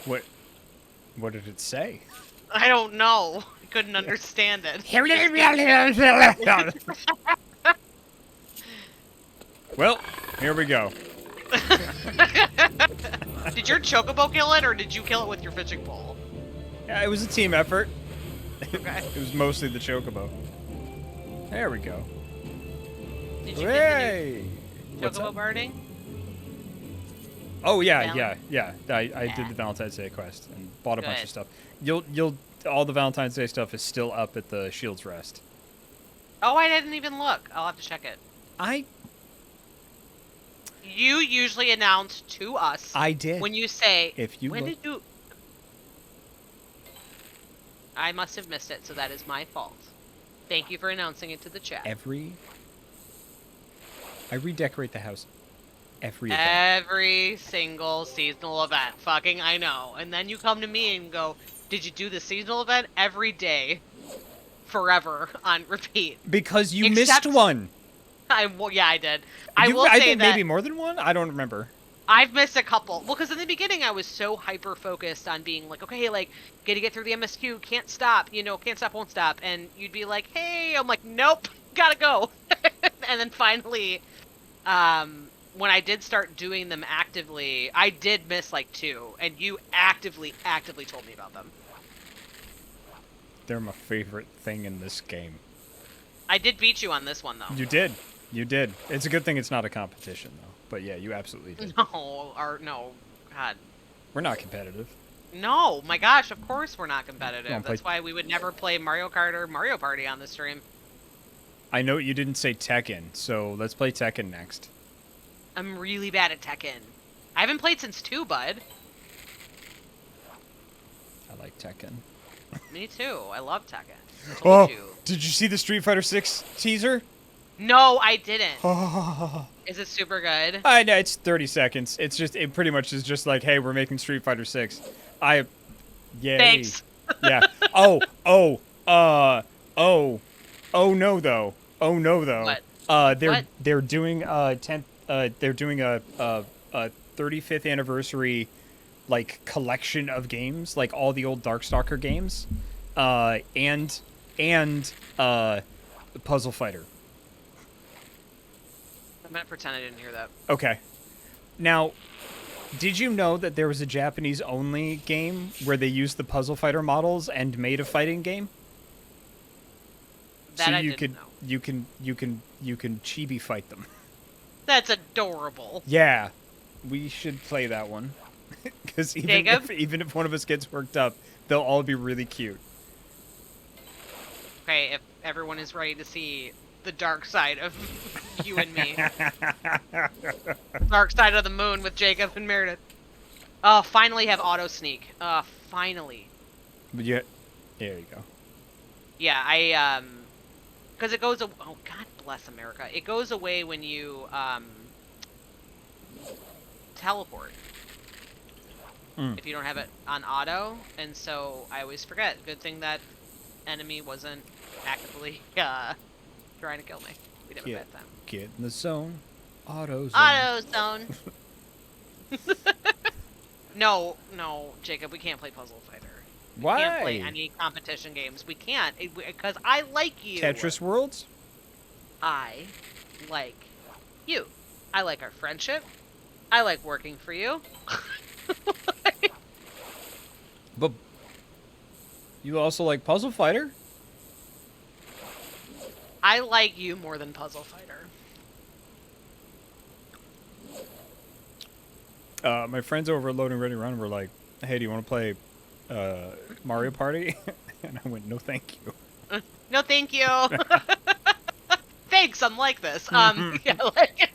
What did it say? I don't know. I couldn't understand it. Well, here we go. Did your chocobo kill it, or did you kill it with your fishing pole? Yeah, it was a team effort. Okay. It was mostly the chocobo. There we go. Did you Hey! get the new chocobo birding? Oh yeah. I did the Valentine's Day quest and bought a bunch of Good. stuff. All the Valentine's Day stuff is still up at the Shield's Rest. Oh, I didn't even look. I'll have to check it. You usually announce to us. I did. When you say, If you when look- did you... I must have missed it, so that is my fault. Thank you for announcing it to the chat. I redecorate the house every event. Every single seasonal event. Fucking I know. And then you come to me and go, did you do the seasonal event? Every day. Forever. On repeat. Because you missed one. Yeah, I did. I will say I think that maybe more than one? I don't remember. I've missed a couple. Well, because in the beginning I was so hyper-focused on being like, okay, like, gotta get through the MSQ, can't stop, can't stop, won't stop. And you'd be like, hey, I'm like, nope, gotta go. And then finally, when I did start doing them actively, I did miss like 2, and you actively told me about them. They're my favorite thing in this game. I did beat you on this one, though. You did. It's a good thing it's not a competition, though. But yeah, you absolutely did. No, God. We're not competitive. No, my gosh, of course we're not competitive. Come on, That's why we would never play Mario Kart or Mario Party on the stream. I know you didn't say Tekken, so let's play Tekken next. I'm really bad at Tekken. I haven't played since 2, bud. I like Tekken. Me too. I love Tekken. I told you. Did you see the Street Fighter 6 teaser? No, I didn't. Is it super good? I know, it's 30 seconds. It pretty much is just like, hey, we're making Street Fighter 6. Yay. Thanks. Yeah. Oh no though. What? They're doing a 35th anniversary like collection of games, like all the old Darkstalker games, and Puzzle Fighter. I'm gonna pretend I didn't hear that. Okay. Now, did you know that there was a Japanese-only game where they used the Puzzle Fighter models and made a fighting game? That so I you didn't could know. you can chibi fight them. That's adorable. Yeah, we should play that one. Because even if one of us gets worked up, they'll all be really cute. Okay, if everyone is ready to see the dark side of you and me. Dark side of the moon with Jacob and Meredith. Oh, finally have auto sneak. Finally. But yeah, there you go. Yeah, because it goes. Oh, God bless America. It goes away when you teleport. If you don't have it on auto, and so I always forget. Good thing that enemy wasn't actively trying to kill me. We'd have a bad time. Get in the zone. Auto zone. Auto zone. No, Jacob, we can't play Puzzle Fighter. Why? We can't play any competition games. We can't, because I like you. Tetris Worlds? I like you. I like our friendship. I like working for you. But you also like Puzzle Fighter? I like you more than Puzzle Fighter. My friends over at Loading Ready Run were like, hey, do you want to play Mario Party? And I went, no, thank you. No, thank you. Thanks, I'm like this. Yeah, like...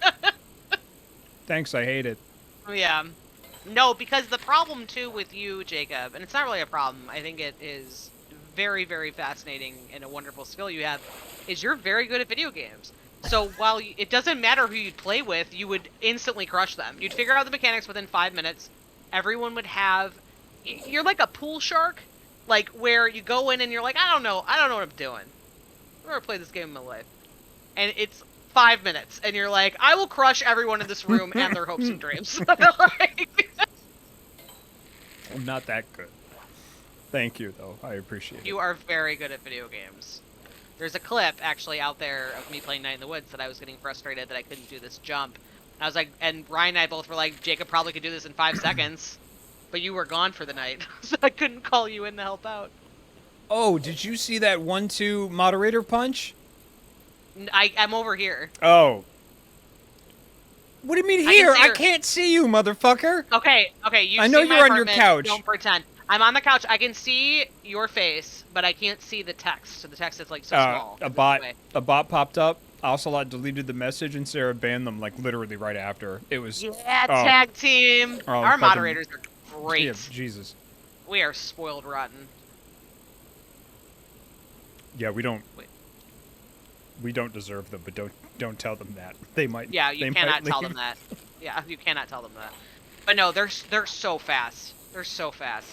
Thanks, I hate it. Yeah. No, because the problem, too, with you, Jacob, and it's not really a problem, I think it is very, very fascinating and a wonderful skill you have, is you're very good at video games. So while it doesn't matter who you'd play with, you would instantly crush them. You'd figure out the mechanics within 5 minutes. Everyone would have... You're like a pool shark, like, where you go in and you're like, I don't know what I'm doing. I've never played this game in my life. And it's 5 minutes, and you're like, I will crush everyone in this room and their hopes and dreams. Like... I'm not that good. Thank you, though. I appreciate it. You are very good at video games. There's a clip, actually, out there of me playing Night in the Woods that I was getting frustrated that I couldn't do this jump. I was like, and Ryan and I both were like, Jacob probably could do this in 5 seconds, but you were gone for the night, so I couldn't call you in to help out. Oh, did you see that 1-2 moderator punch? I'm over here. Oh. What do you mean here? I her. can't see you, motherfucker. Okay, I know you're on your couch. Don't pretend. I'm on the couch. I can see your face, but I can't see the text. So the text is like so small. A bot popped up. Ocelot deleted the message, and Sarah banned them like literally right after. It was tag team. Our moderators are great. Yeah, Jesus. We are spoiled rotten. Yeah, we don't deserve them, but don't tell them that. They might. Yeah, you cannot tell them that. Yeah, you cannot tell them that. But no, they're so fast. They're so fast.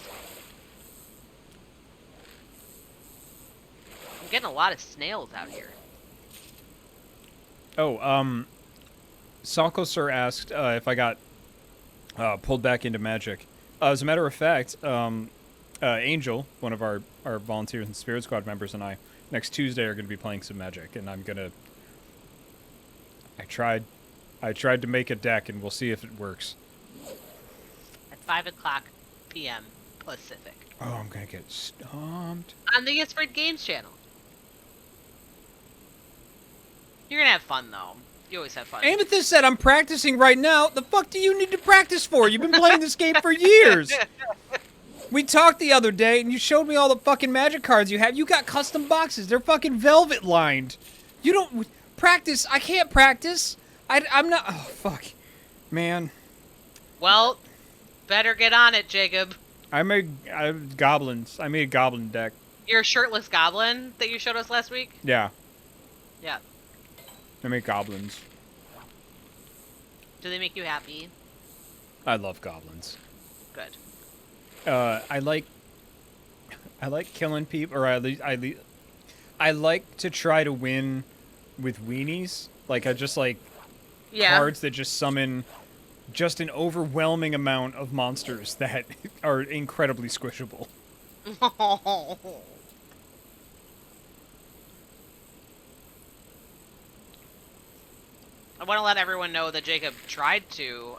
I'm getting a lot of snails out here. Oh, Salko Sir asked if I got pulled back into Magic. As a matter of fact, Angel, one of our volunteers and Spirit Squad members, and I, next Tuesday are going to be playing some Magic, and I'm gonna. I tried to make a deck, and we'll see if it works. At 5 o'clock p.m. Pacific. Oh, I'm gonna get stomped. On the Ysbryd Games channel. You're gonna have fun, though. You always have fun. Amethyst said, I'm practicing right now. The fuck do you need to practice for? You've been playing this game for years. We talked the other day, and you showed me all the fucking Magic cards you have. You got custom boxes. They're fucking velvet lined. You don't... Practice. I can't practice. I'm not... Oh, fuck. Man. Well, better get on it, Jacob. I made goblins. I made a goblin deck. Your shirtless goblin that you showed us last week? Yeah. Yeah. I make goblins. Do they make you happy? I love goblins. Good. I like killing people, or at least I like to try to win with weenies. Like I just like cards that just summon just an overwhelming amount of monsters that are incredibly squishable. I want to let everyone know that Jacob tried to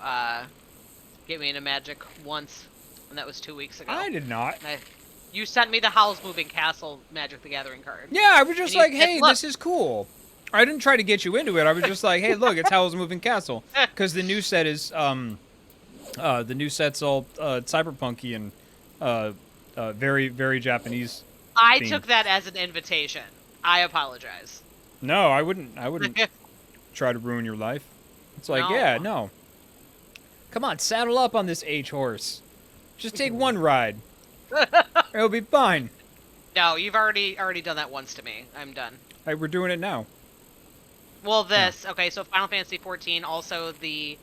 get me into Magic once, and that was 2 weeks ago. I did not. You sent me the Howl's Moving Castle Magic the Gathering card. Yeah, I was just like, hey, look. this is cool. I didn't try to get you into it. I was just like, hey, look, it's Howl's Moving Castle. Because the new set is, the new set's all cyberpunky and very, very Japanese. I themed. took that as an invitation. I apologize. No, I wouldn't try to ruin your life. It's like, No. yeah, no. Come on, saddle up on this H horse. Just take one ride. It'll be fine. No, you've already done that once to me. I'm done. Hey, we're doing it now. Well, this okay. So Final Fantasy 14, also the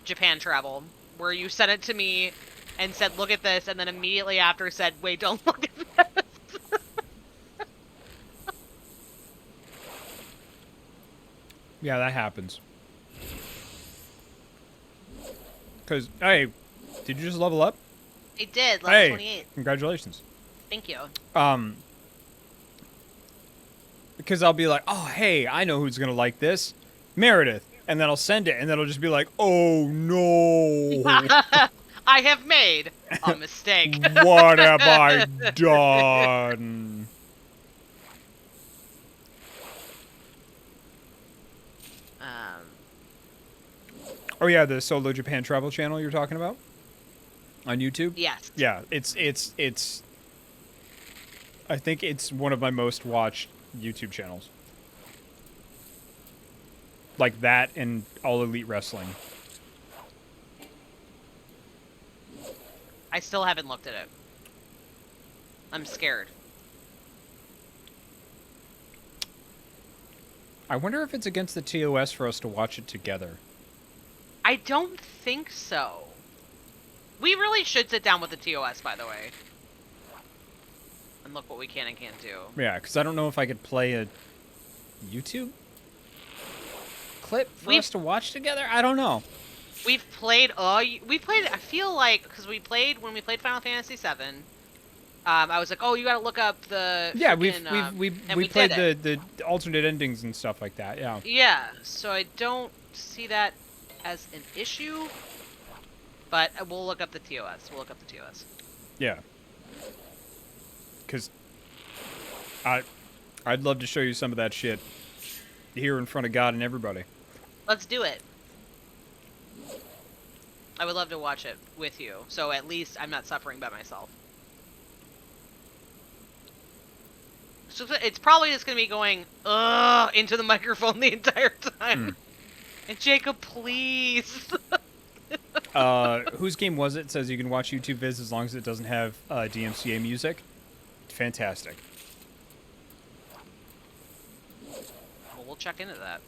Japan travel, where you sent it to me and said, "Look at this," and then immediately after said, "Wait, don't look at this." Yeah, that happens. Because, hey, did you just level up? I did. Level 28. Congratulations. Thank you. Because I'll be like, oh, hey, I know who's going to like this. Meredith. And then I'll send it, and then it'll just be like, oh, no. I have made a mistake. What have I done? Oh, yeah, the Solo Japan Travel channel you're talking about? On YouTube? Yes. Yeah, it's I think it's one of my most watched YouTube channels. Like that and All Elite Wrestling. I still haven't looked at it. I'm scared. I wonder if it's against the TOS for us to watch it together. I don't think so. We really should sit down with the TOS, by the way. And look what we can and can't do. Yeah, because I don't know if I could play a YouTube clip for us to watch together. I don't know. We've played, I feel like, because when we played Final Fantasy VII, I was like, oh, you gotta look up the... Yeah, we played the alternate endings and stuff like that, yeah. Yeah, so I don't see that as an issue, but we'll look up the TOS. Yeah. Because I'd love to show you some of that shit here in front of God and everybody. Let's do it. I would love to watch it with you, so at least I'm not suffering by myself. So it's probably just going to be going, ugh, into the microphone the entire time. And Jacob, please. Whose game was it? It says you can watch YouTube vids as long as it doesn't have DMCA music. Fantastic. Well, we'll check into that.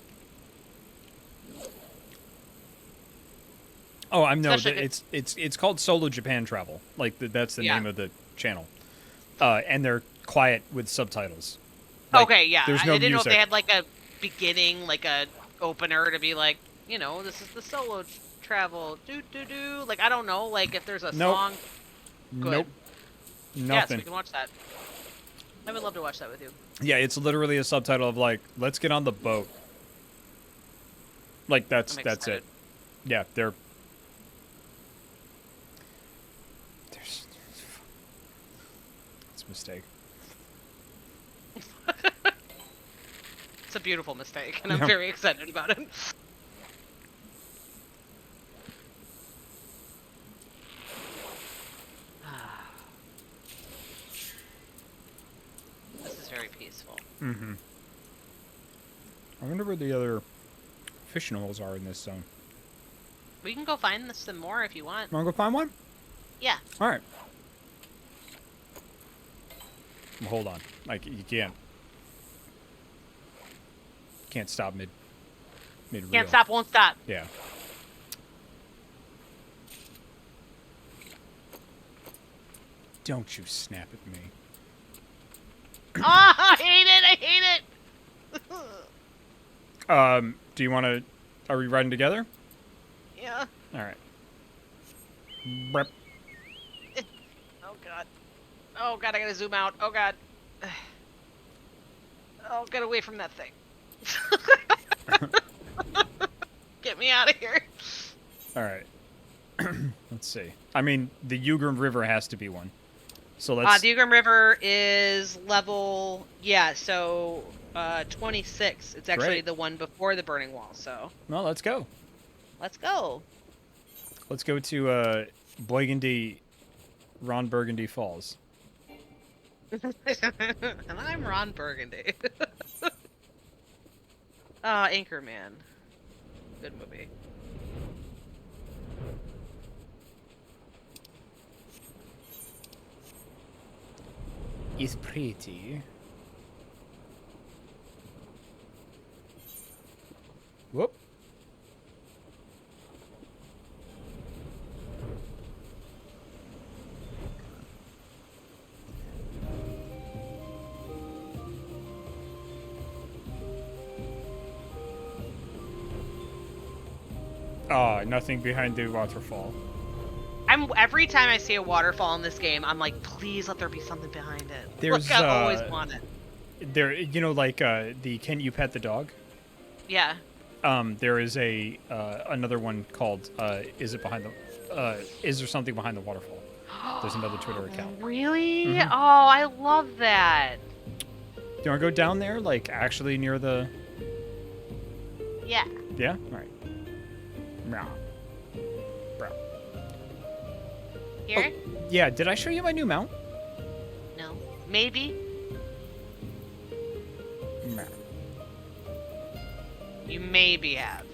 Oh, I'm no. It's called Solo Japan Travel. Like that's the name of the channel. And they're quiet with subtitles. Like, okay, yeah. There's no I didn't music. know if they had like a beginning, like a opener to be like, you know, this is the solo travel. Do. Like I don't know, like if there's a song. Good. Nope. Yes, Nothing. we can watch that. I would love to watch that with you. Yeah, it's literally a subtitle of like, let's get on the boat. Like that's it. Yeah, there's it's a mistake. It's a beautiful mistake, and I'm very excited about it. This is very peaceful. Mm-hmm. I wonder where the other fishing holes are in this zone. We can go find some more if you want. Want to go find one? Yeah. All right. Well, hold on. Like you can't stop mid. Can't stop, won't stop. Yeah. Don't you snap at me. Oh, I hate it! Do you want to... Are we riding together? Yeah. All right. Brep. Oh, God. Oh, God, I gotta zoom out. Oh, God. Oh, get away from that thing. Get me out of here. All right. Let's see. I mean, the Ygritte River has to be one. So let's... The Ygritte River is level... Yeah, so... 26. It's actually the one before the Burning Wall, so... Well, let's go. Let's go. Let's go to, Ron Burgundy Falls. And I'm Ron Burgundy. Anchorman. Good movie. is pretty. Whoop. Oh, nothing behind the waterfall. Every time I see a waterfall in this game, I'm like, please let there be something behind it. There's, Look, I always want it. There, you know, like the Can You Pet the Dog? Yeah. There is a another one called Is It Behind the Is There Something Behind the Waterfall? There's another Twitter account. Really? Mhm. Oh, I love that. Do you want to go down there, like actually near the? Yeah. Yeah. All right. Meow. Bro. Here? Oh, yeah. Did I show you my new mount? No. Maybe. Meow. You maybe have.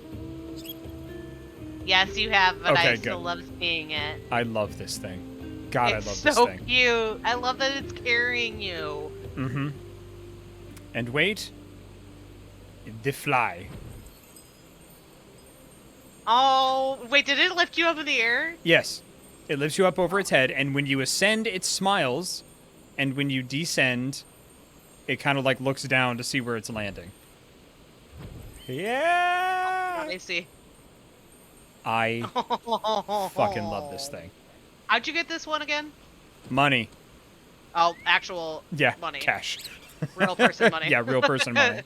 Yes, you have, but Okay, I still good. love seeing it. I love this thing. God, It's I love this so thing. cute. I love that it's carrying you. Mm-hmm. And wait. The fly. Oh, wait, did it lift you up in the air? Yes. It lifts you up over its head, and when you ascend, it smiles, and when you descend, it kind of like looks down to see where it's landing. Yeah. I see. I fucking love this thing. How'd you get this one again? Money. Oh, actual Yeah. money. Cash. Real person money. Yeah, real person money.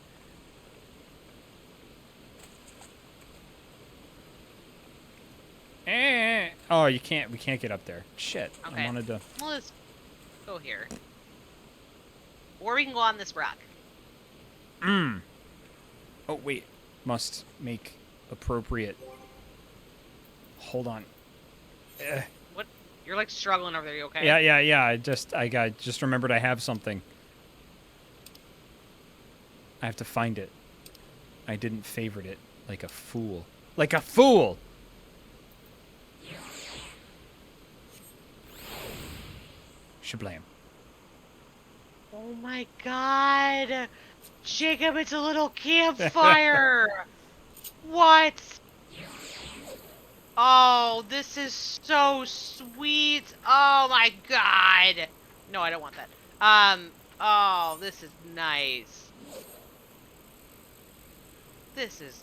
Oh, you can't. We can't get up there. Shit. Okay. I wanted to. Well, let's go here. Or we can go on this rock. Oh wait. Must make appropriate. Hold on. What? You're like struggling over there. You okay? Yeah. I just remembered I have something. I have to find it. I didn't favorite it like a fool. Like a fool. Shablam. Oh my god. Jacob, it's a little campfire. What? Oh, this is so sweet. Oh my god. No, I don't want that. Oh, this is nice. This is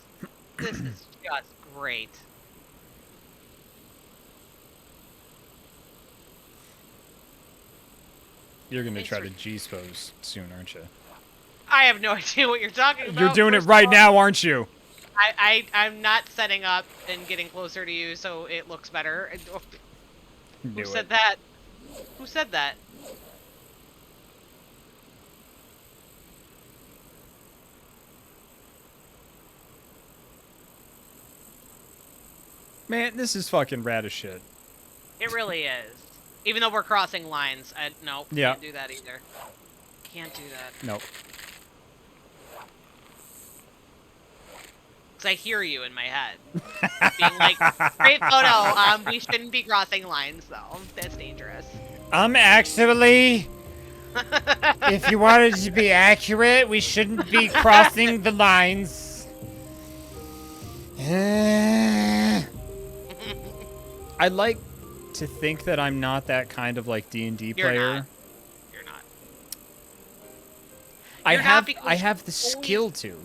just great. You're gonna try to G-spose soon, aren't you? I have no idea what you're talking about. You're doing it First of right all, now, aren't you? I'm not setting up and getting closer to you so it looks better. Who said that? Who said that? Man, this is fucking rad as shit. It really is. Even though we're crossing lines, no, Yeah. can't do that either. Can't do that. Nope. Because I hear you in my head. Being like, great photo, we shouldn't be crossing lines, though. That's dangerous. Actually, if you wanted to be accurate, we shouldn't be crossing the lines. I like to think that I'm not that kind of like D&D player. You're not. You're not. I You're not have because I have the you skill to.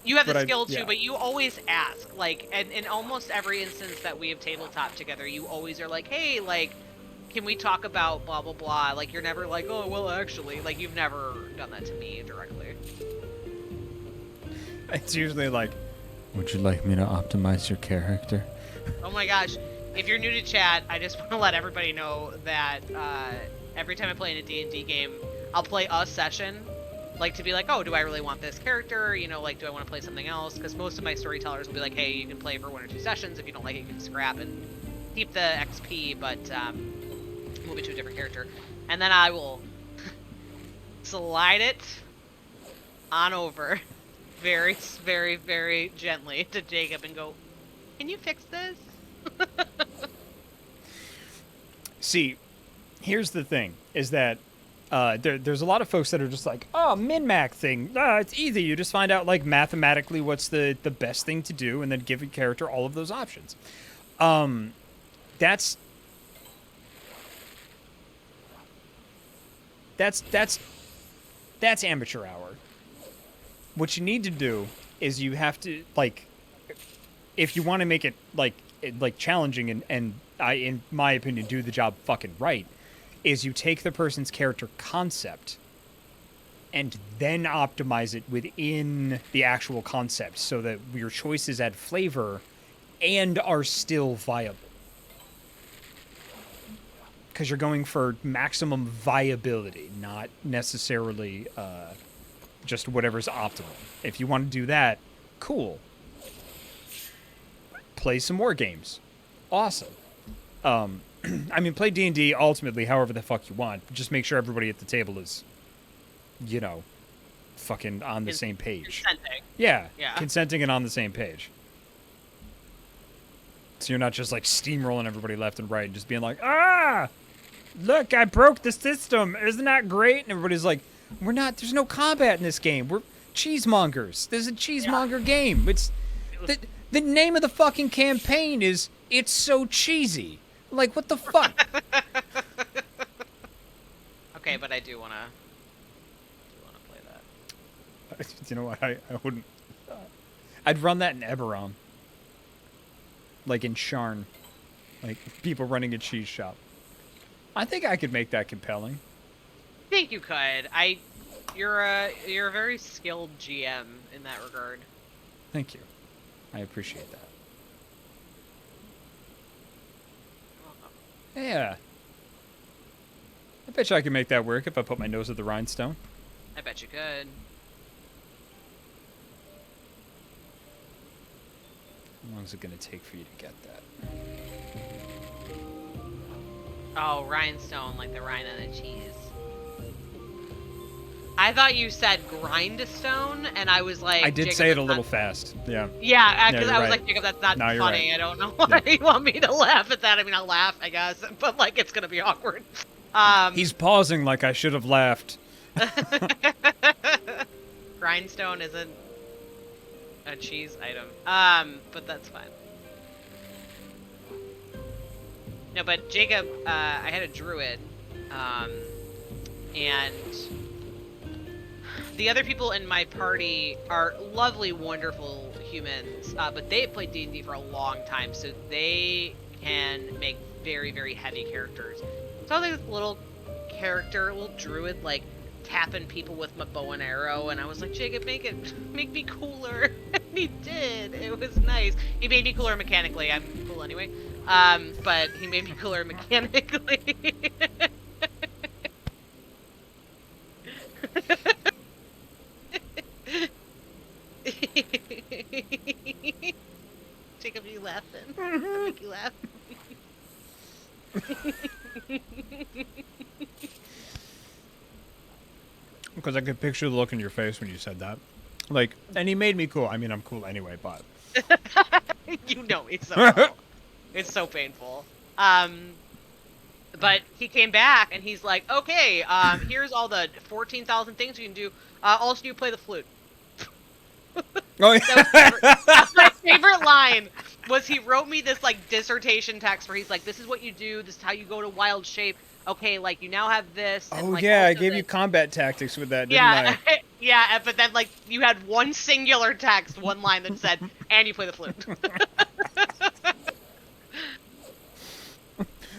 You have But the skill too, yeah. but you always ask. Like, and in almost every instance that we have tabletop together, you always are like, hey, like, can we talk about blah, blah, blah? Like, you're never like, oh, well, actually. Like, you've never done that to me directly. It's usually like, would you like me to optimize your character? Oh my gosh. If you're new to chat, I just want to let everybody know that every time I play in a D&D game, I'll play a session, like to be like, oh, do I really want this character? You know, like, do I want to play something else? Because most of my storytellers will be like, hey, you can play for 1 or 2 sessions. If you don't like it, you can scrap and keep the XP, but move it to a different character. And then I will slide it on over very, very, very gently to Jacob and go, can you fix this? See, here's the thing, is that there's a lot of folks that are just like, oh, min-maxing. It's easy. You just find out, like, mathematically what's the best thing to do and then give a character all of those options. That's amateur hour. What you need to do is you have to, like, if you want to make it, like challenging and in my opinion, do the job fucking right, is you take the person's character concept and then optimize it within the actual concept so that your choices add flavor and are still viable. Because you're going for maximum viability, not necessarily just whatever's optimal. If you want to do that, cool. Play some more games. Awesome. I mean, play D&D ultimately however the fuck you want. Just make sure everybody at the table is, you know, fucking on the same page. Consenting. Yeah, Yeah. Consenting and on the same page. So you're not just, like, steamrolling everybody left and right and just being like, ah! Look, I broke the system. Isn't that great? And everybody's like, we're not, there's no combat in this game. We're cheesemongers. This is a cheesemonger game. It's the name of the fucking campaign is It's So Cheesy. Like, what the fuck? Okay, but I do wanna play that. You know what? I wouldn't. I'd run that in Eberron. Like in Sharn. Like, people running a cheese shop. I think I could make that compelling. I think you could. You're a very skilled GM in that regard. Thank you. I appreciate that. Yeah. I bet you I could make that work if I put my nose at the rhinestone. I bet you could. How long is it going to take for you to get that? Oh, rhinestone, like the rind on a cheese. I thought you said grindstone, and I was like... I did Jacob, say it a little fast, yeah. Yeah, because Yeah, I was right. like, Jacob, that's not No, you're funny. right. I don't know why you want me to laugh at that. I mean, I'll laugh, I guess, but, like, it's going to be awkward. He's pausing like I should have laughed. Grindstone isn't a cheese item. But that's fine. No, but Jacob, I had a druid, and the other people in my party are lovely, wonderful humans, but they have played D&D for a long time, so they can make very, very heavy characters. So I was like this little character, little druid, like, tapping people with my bow and arrow, and I was like, Jacob, make me cooler. And he did. It was nice. He made me cooler mechanically. I'm cool anyway. But he made me cooler mechanically. Jacob, you laughing? I make you laugh. Because I could picture the look in your face when you said that. Like, and he made me cool. I mean, I'm cool anyway, but... You know me so well. It's so painful. But he came back and he's like, okay, here's all the 14,000 things you can do. Also, you play the flute. Oh, yeah. My favorite line was he wrote me this, like, dissertation text where he's like, this is what you do, this is how you go to wild shape. Okay, like, you now have this. And, Oh, like, yeah, I also gave this. you combat tactics with that, didn't Yeah, I? yeah, but then, like, you had one singular text, one line that said, and you play the flute.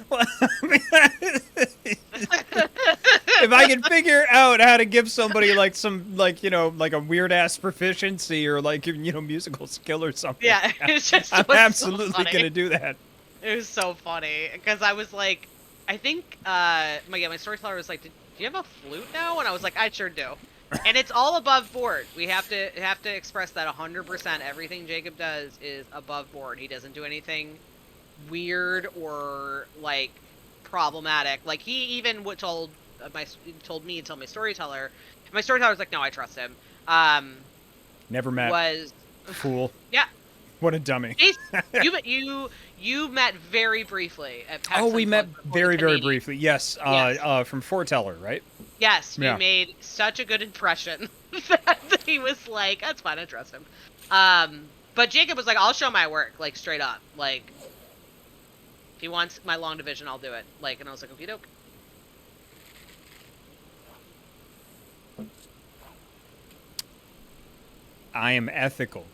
Well, if I can figure out how to give somebody, like, some, like, you know, like a weird-ass proficiency or, like, you know, musical skill or something. Yeah, it's just I'm was absolutely so going to do that. It was so funny, because I was like, I think, my storyteller was like, do you have a flute now? And I was like, I sure do. And it's all above board. We have to express that 100%. Everything Jacob does is above board. He doesn't do anything weird or, like, problematic. Like, he even told me to tell my storyteller. My storyteller was like, no, I trust him. Never met. Fool. Yeah. What a dummy. You met very briefly at PAX Oh, we met Unplugged before very, the very Canadian. briefly. Yes, Yes. From Foreteller, right? Yes, you Yeah. made such a good impression that he was like, "That's fine, I trust him." But Jacob was like, "I'll show my work, like straight up. Like, if he wants my long division, I'll do it." Like, and I was like, "Okie doke." I am ethical.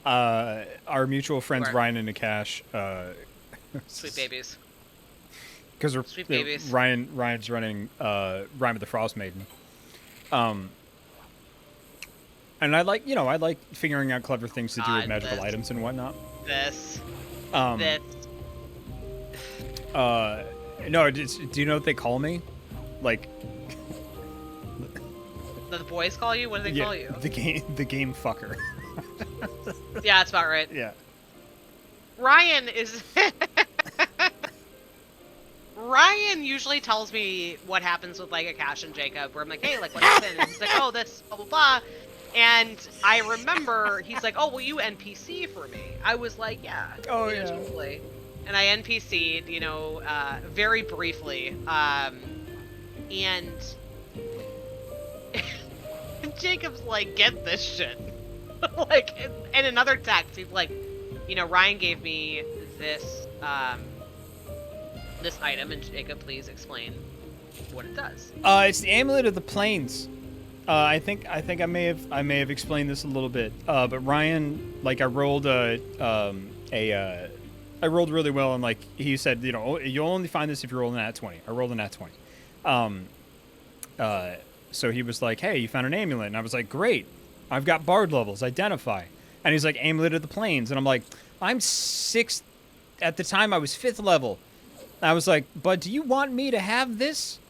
Our mutual friends Sure. Ryan and Nakash, Sweet babies. because Sweet babies. Ryan's running Rhyme of the Frost Maiden. And I like figuring out clever things to do with God, magical this. items and whatnot. This. Um, This. No, do you know what they call me? Like, The boys call you? What do they call you? the game fucker. Yeah, that's about right. Yeah. Ryan is. Ryan usually tells me what happens with like Akash and Jacob, where I'm like, hey, like what happened? And he's like, oh, this blah blah blah. And I remember he's like, oh, will you NPC for me? I was like, yeah. Oh, you know, yeah. totally. And I NPC'd, very briefly. And Jacob's like, get this shit. Like, in another text, he's like, Ryan gave me this, this item, and Jacob, please explain what it does. It's the Amulet of the Plains. I think I may have explained this a little bit. But Ryan, like, I rolled I rolled really well, and like he said, you'll only find this if you roll an nat 20. I rolled a nat 20. So he was like, hey, you found an amulet, and I was like, great. I've got bard levels. Identify. And he's like, Amulet of the Plains, and I'm like, I'm 6th. At the time, I was 5th level. I was like, but do you want me to have this?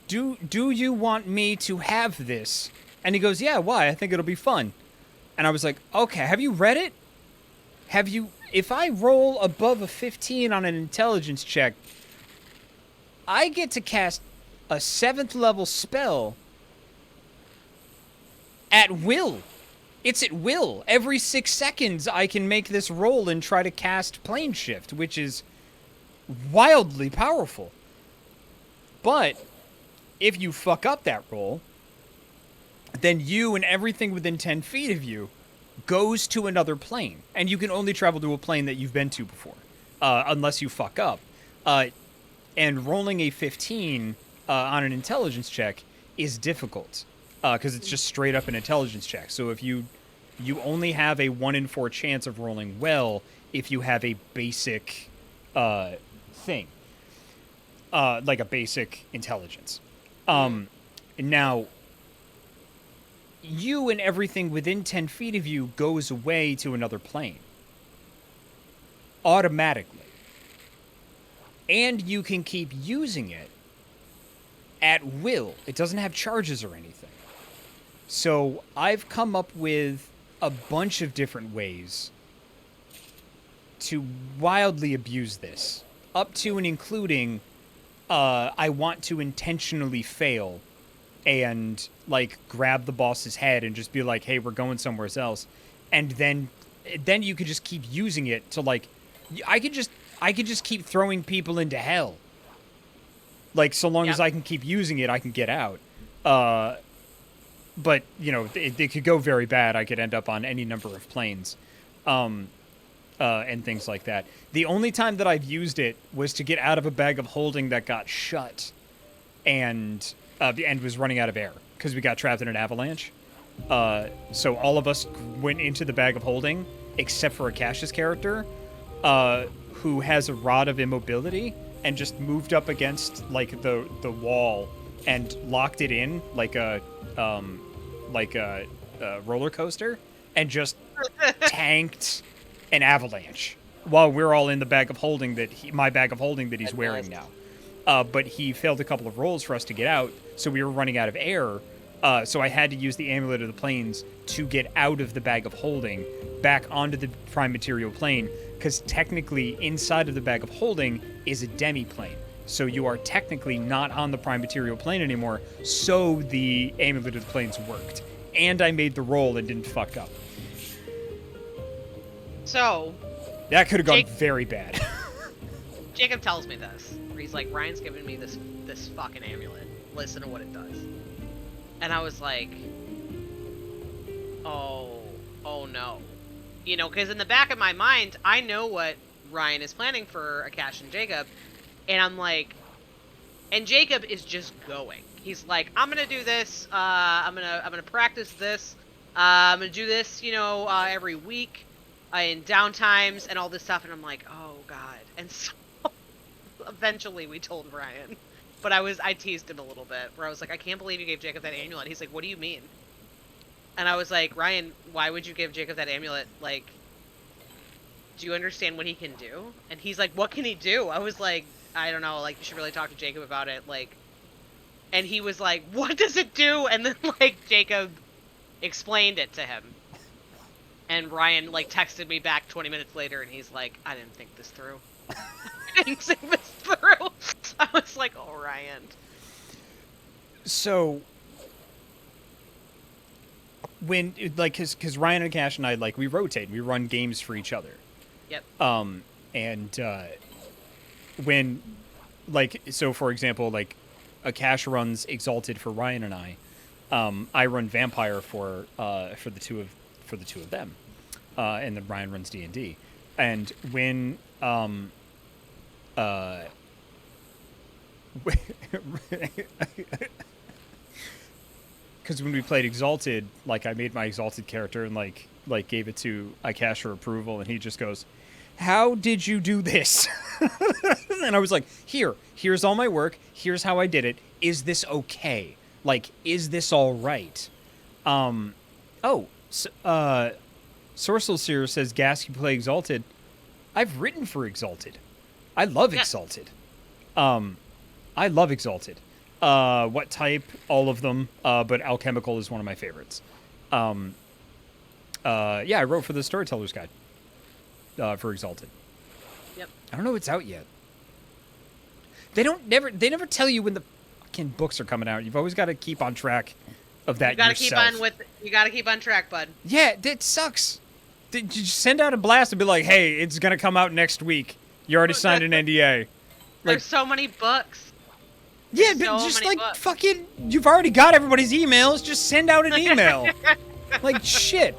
Do you want me to have this? And he goes, yeah, why? I think it'll be fun. And I was like, okay, have you read it? If I roll above a 15 on an intelligence check, I get to cast a 7th level spell at will. It's at will. Every 6 seconds, I can make this roll and try to cast Plane Shift, which is wildly powerful. But if you fuck up that roll, then you and everything within 10 feet of you goes to another plane. And you can only travel to a plane that you've been to before, unless you fuck up. And rolling a 15 on an intelligence check is difficult, because it's just straight up an intelligence check. So if you only have a 1 in 4 chance of rolling well if you have a basic thing, like a basic intelligence. Now, you and everything within 10 feet of you goes away to another plane. Automatically. And you can keep using it at will. It doesn't have charges or anything. So I've come up with a bunch of different ways to wildly abuse this. Up to and including, I want to intentionally fail and, like, grab the boss's head and just be like, hey, we're going somewhere else. And then you could just keep using it to, like, I could just keep throwing people into hell. Like, so long as I can keep using it, I can get out. But, it could go very bad. I could end up on any number of planes. And things like that. The only time that I've used it was to get out of a bag of holding that got shut and was running out of air because we got trapped in an avalanche. So all of us went into the bag of holding, except for Akash's character, who has a rod of immobility and just moved up against like the wall and locked it in like a roller coaster and just tanked an avalanche while we're all in the bag of holding my bag of holding that he's wearing now. But he failed a couple of rolls for us to get out, so we were running out of air. So I had to use the Amulet of the Plains to get out of the bag of holding back onto the prime material plane, because technically inside of the bag of holding is a demi-plane. So you are technically not on the prime material plane anymore, so the Amulet of the Plains worked. And I made the roll and didn't fuck up. So that could have gone very bad. Jacob tells me this, where he's like, Ryan's giving me this fucking amulet. listen to what it does. And I was like, oh no. You know, because in the back of my mind, I know what Ryan is planning for Akash and Jacob. And I'm like, and Jacob is just going. He's like, I'm gonna do this. I'm gonna practice this. I'm gonna do this, you know, every week in downtimes and all this stuff. And I'm like, oh god. And so eventually we told Ryan, but I teased him a little bit, where I was like, I can't believe you gave Jacob that amulet. He's like, what do you mean? And I was like, Ryan, why would you give Jacob that amulet? Like, do you understand what he can do? And he's like, what can he do? I was like, I don't know, like, you should really talk to Jacob about it, like, and he was like, what does it do? And then, like, Jacob explained it to him. And Ryan, like, texted me back 20 minutes later, and he's like, I didn't think this through. I didn't think this through. I was like, oh, Ryan. So, when, like, because Ryan and Cash and I, like, we rotate, we run games for each other. Yep. And, when, like, so, for example, like, Akash runs Exalted for Ryan and I run Vampire for the two of them, and then Ryan runs D&D, and when because when we played Exalted, like, I made my Exalted character and like gave it to Akash for approval, and he just goes, how did you do this? And I was like, here's all my work. Here's how I did it. Is this okay? Like, is this all right? Sorcel Seer says, Gas, you play Exalted. I've written for Exalted. I love Exalted. I love Exalted. What type? All of them. But Alchemical is one of my favorites. Yeah, I wrote for the Storyteller's Guide. For Exalted. Yep. I don't know it's out yet. They never tell you when the fucking books are coming out. You've always got to keep on track of that yourself. You gotta keep on track, bud. Yeah, that sucks. Did you send out a blast and be like, hey, it's gonna come out next week. You already signed an NDA. There's so many books. Yeah, but just like books. Fucking, you've already got everybody's emails. Just send out an email. Like, shit.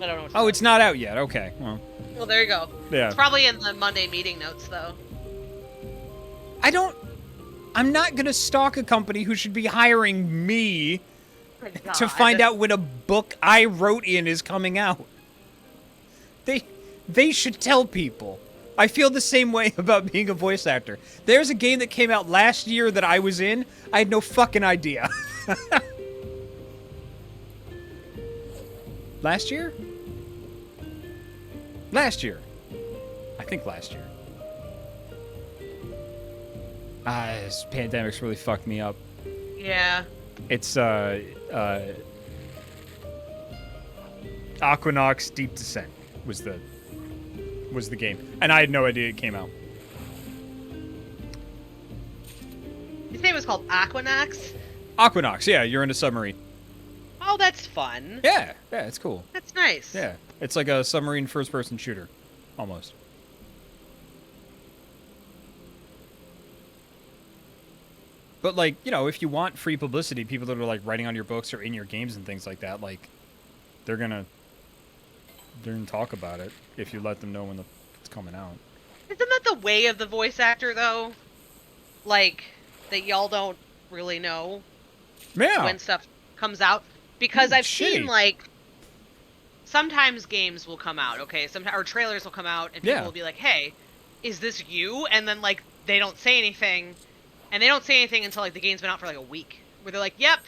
I don't know. Oh, it's not out yet. Okay. Well, there you go. Yeah. It's probably in the Monday meeting notes, though. I'm not going to stalk a company who should be hiring me to find out when a book I wrote in is coming out. They should tell people. I feel the same way about being a voice actor. There's a game that came out last year that I was in. I had no fucking idea. Last year? Last year. I think last year. This pandemic's really fucked me up. Yeah. It's, Aquanox Deep Descent was the game. And I had no idea it came out. You say it was called Aquanox? Aquanox, yeah, you're in a submarine. Oh, that's fun. Yeah, it's cool. That's nice. Yeah, it's like a submarine first-person shooter, almost. But, like, you know, if you want free publicity, people that are, like, writing on your books or in your games and things like that, like, they're gonna talk about it if you let them know when it's coming out. Isn't that the way of the voice actor, though? Like, that y'all don't really know when stuff comes out? Because I've seen, like, sometimes games will come out, okay? Or trailers will come out, and people will be like, hey, is this you? And then, like, they don't say anything. And they don't say anything until, like, the game's been out for, like, a week. Where they're like, yep,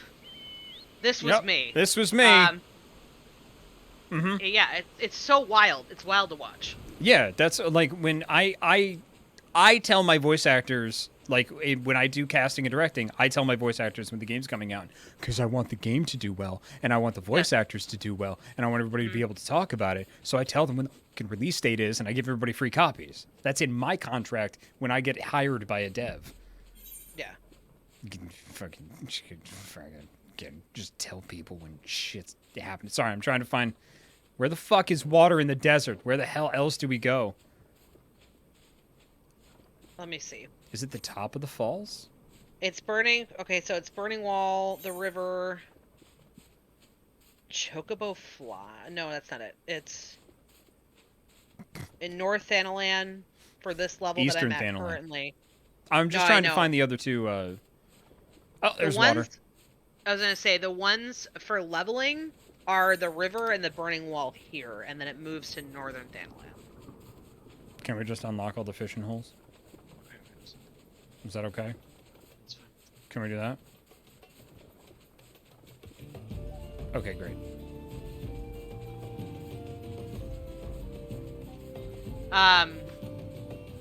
this was me. This was me. Yeah, it's so wild. It's wild to watch. Yeah, that's, like, when I tell my voice actors, like, when I do casting and directing, I tell my voice actors when the game's coming out, because I want the game to do well, and I want the voice actors to do well, and I want everybody to be able to talk about it. So I tell them when the release date is, and I give everybody free copies. That's in my contract when I get hired by a dev. Yeah. Just tell people when shit's happening. Sorry, I'm trying to find... Where the fuck is water in the desert? Where the hell else do we go? Let me see. Is it the top of the falls? It's burning. Okay, so it's burning wall, the river, Chocobo Fly. No, that's not it. It's in North Thanalan for this level that I'm Eastern at Thanalan. currently. I'm No, just I trying to know. find the other two. Oh, The there's ones water. I was gonna say the ones for leveling are the river and the burning wall here, and then it moves to Northern Thanalan. Can we just unlock all the fishing holes? Is that okay? It's fine. Can we do that? Okay, great.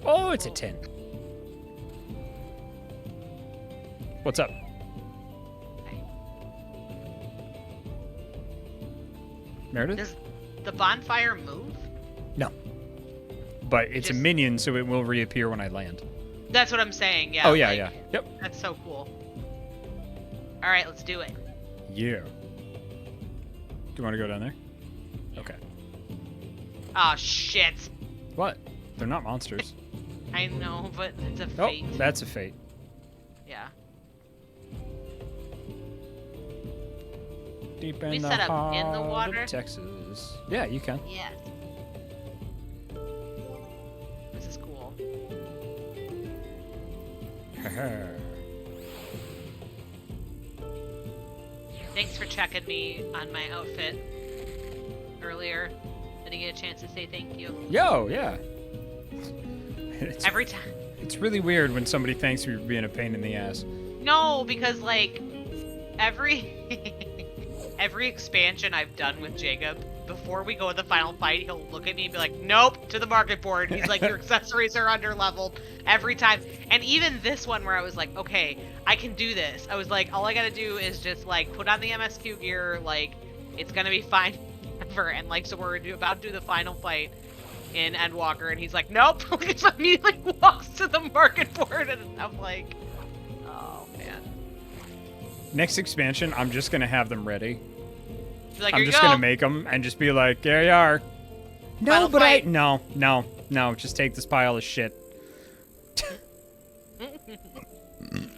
Oh, it's a 10. What's up? Meredith? Does the bonfire move? No. But it's a Just- minion, so it will reappear when I land. That's what I'm saying. Yeah. Oh, yeah, like, yeah. Yep. That's so cool. All right, let's do it. Yeah. Do you want to go down there? Okay. Oh shit! What? They're not monsters. I know, but it's a Oh, fate. that's a fate. Yeah. Deep We in the set up heart in the water? of Texas. Yeah, you can. Yes. This is cool. Thanks for checking me on my outfit earlier. Didn't get a chance to say thank you. Yo, yeah. It's, Every time. it's really weird when somebody thanks me for being a pain in the ass. No, because like every every expansion I've done with Jacob, before we go to the final fight, he'll look at me and be like, "Nope," to the market board. He's like, "Your accessories are under leveled every time." And even this one where I was like, "Okay, I can do this." I was like, "All I gotta do is just like put on the MSQ gear. Like, it's gonna be fine." And like, so we're about to do the final fight in Endwalker, and he's like, "Nope." He just immediately walks to the market board, and I'm like, "Oh man." Next expansion, I'm just gonna have them ready. He's like, I'm "Here you just go." gonna make them and just be like, there you are. No, Final but fight. no. Just take this pile of shit.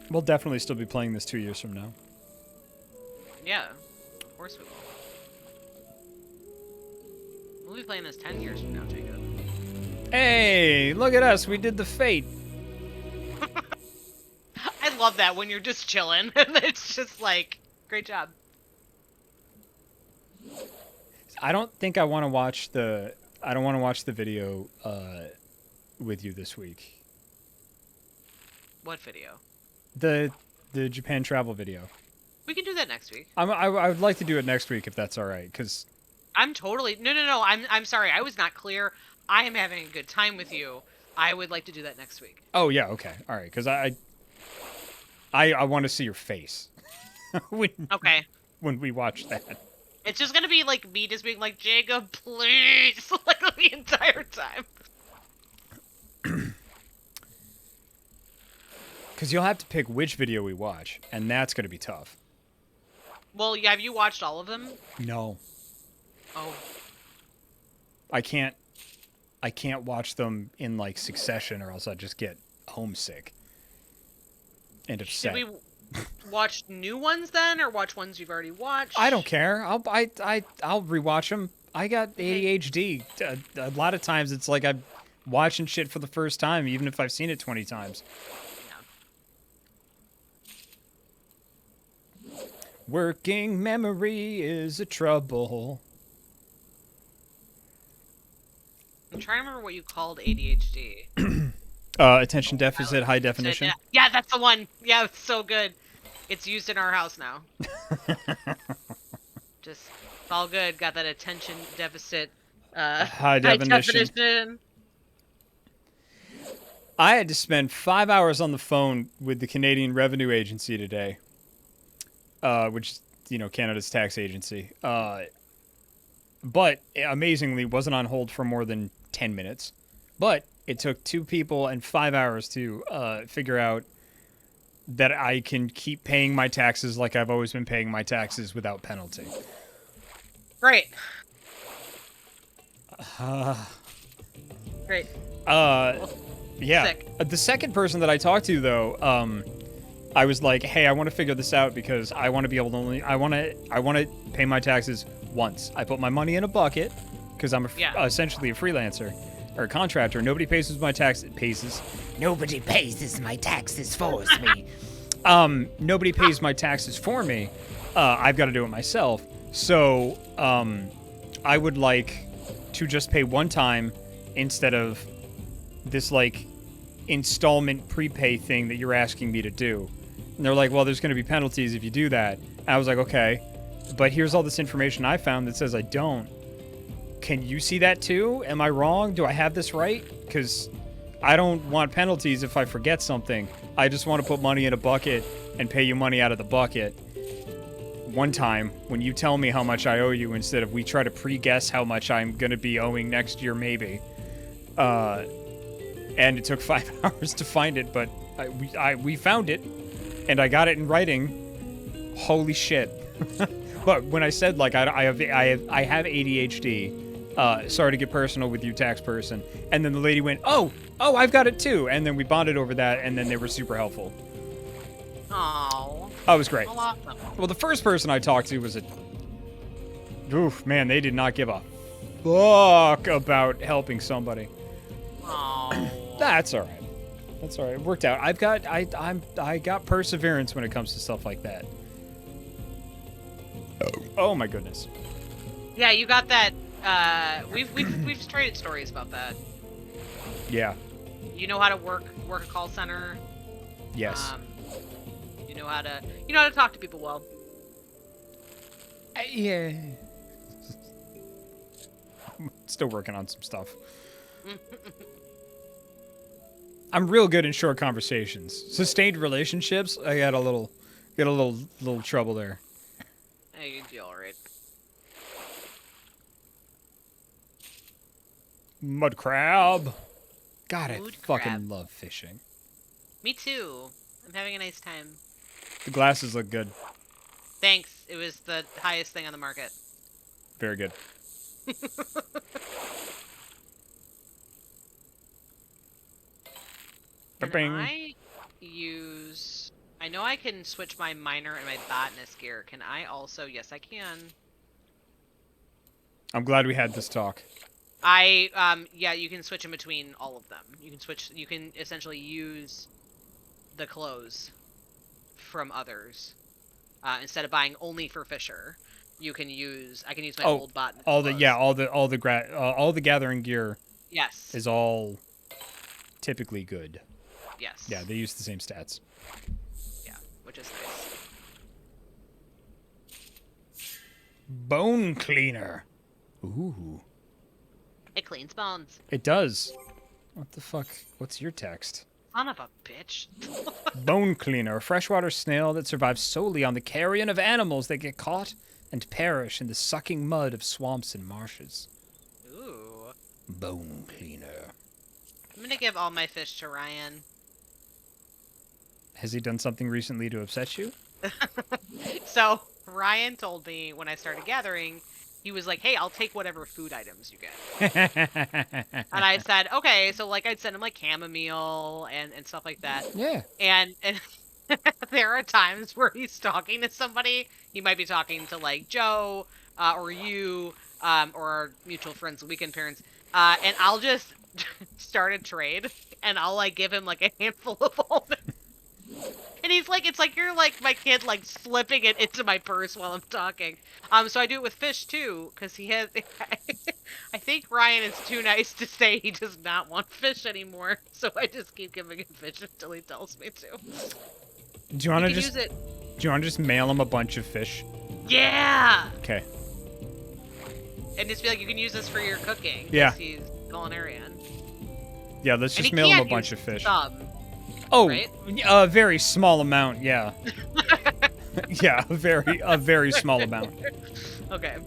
We'll definitely still be playing this 2 years from now. Yeah, of course we will. We'll be playing this 10 years from now, Jacob. Hey, look at us. We did the fate. I love that when you're just chilling, and it's just like, great job. I don't think I want to watch the. I don't want to watch the video with you this week. What video? The Japan travel video. We can do that next week. I would like to do it next week if that's all right, because I'm totally no. I'm sorry. I was not clear. I am having a good time with you. I would like to do that next week. oh yeah, okay, all right, because I want to see your face when Okay. when we watch that. It's just gonna be like me just being like, Jacob, please, like the entire time. Because you'll have to pick which video we watch, and that's gonna be tough. Well, yeah. Have you watched all of them? No, Oh. I can't watch them in like succession, or else I just get homesick and upset. Should we watch new ones then, or watch ones you've already watched? I don't care. I'll rewatch them. I got ADHD. A lot of times it's like I'm watching shit for the first time, even if I've seen it 20 times. Working memory is a trouble. I'm trying to remember what you called ADHD. Attention deficit, high definition. Yeah, that's the one. Yeah, it's so good. It's used in our house now. Just it's all good. Got that attention deficit. High definition. I had to spend 5 hours on the phone with the Canadian Revenue Agency today, which is, Canada's tax agency. But amazingly, wasn't on hold for more than 10 minutes. But it took 2 people and 5 hours to figure out that I can keep paying my taxes like I've always been paying my taxes without penalty. Great. Great. Yeah. Sick. The second person that I talked to, though, I was like, hey, I want to figure this out because I want to be able to I want to pay my taxes once. I put my money in a bucket because I'm essentially a freelancer or a contractor. Nobody pays my taxes. Nobody pays my taxes for me. Nobody pays my taxes for me. I've got to do it myself. So, I would like to just pay one time instead of this, like, installment prepay thing that you're asking me to do. And they're like, well, there's going to be penalties if you do that. And I was like, okay, but here's all this information I found that says I don't. Can you see that too? Am I wrong? Do I have this right? Because I don't want penalties if I forget something. I just want to put money in a bucket and pay you money out of the bucket. One time, when you tell me how much I owe you instead of we try to pre-guess how much I'm going to be owing next year, maybe. And it took 5 hours to find it, but we found it, and I got it in writing. Holy shit. But when I said, like, I have ADHD, sorry to get personal with you, tax person, and then the lady went, oh, I've got it too, and then we bonded over that, and then they were super helpful. Oh. That was great. Awesome. Well, the first person I talked to was oof, man, they did not give a fuck about helping somebody. Oh. That's all right. That's all right. It worked out. I got perseverance when it comes to stuff like that. Oh my goodness. Yeah, you got that. We've traded stories about that. Yeah. You know how to work a call center. Yes. You know how to talk to people well. Yeah. Still working on some stuff. I'm real good in short conversations. Sustained relationships, I got a little trouble there. Hey, you'd be all right. Mud crab. God, I Mud fucking crab. love fishing. Me too. I'm having a nice time. The glasses look good. Thanks. It was the highest thing on the market. Very good. Can I use... I know I can switch my miner and my botanist gear. Can I also... Yes, I can. I'm glad we had this talk. Yeah, you can switch in between all of them. You can essentially use the clothes from others. Instead of buying only for Fisher, I can use my old botanist clothes. all the gathering gear Yes. is all typically good. Yes. Yeah, they use the same stats. Yeah, which is nice. Bone cleaner. Ooh. It cleans bones. It does. What the fuck? What's your text? Son of a bitch. Bone cleaner, a freshwater snail that survives solely on the carrion of animals that get caught and perish in the sucking mud of swamps and marshes. Ooh. Bone cleaner. I'm gonna give all my fish to Ryan. Has he done something recently to upset you? So, Ryan told me when I started gathering, he was like, hey, I'll take whatever food items you get. And I said, okay, so like I'd send him like chamomile and stuff like that. Yeah. And there are times where he's talking to somebody. He might be talking to like Joe or you or our mutual friends, Weekend Parents. And I'll just start a trade and I'll like give him like a handful of almonds. And he's like, it's like you're like my kid like slipping it into my purse while I'm talking. So I do it with fish too, because he has. I think Ryan is too nice to say he does not want fish anymore, so I just keep giving him fish until he tells me to. Do you want to use it? Do you want to just mail him a bunch of fish? Yeah. Okay. And just be like, you can use this for your cooking. Yeah. He's culinarian. Yeah, let's just And mail him a can't bunch use of fish. Some, Oh, right? a very small amount, yeah. Yeah, a very small amount. Okay.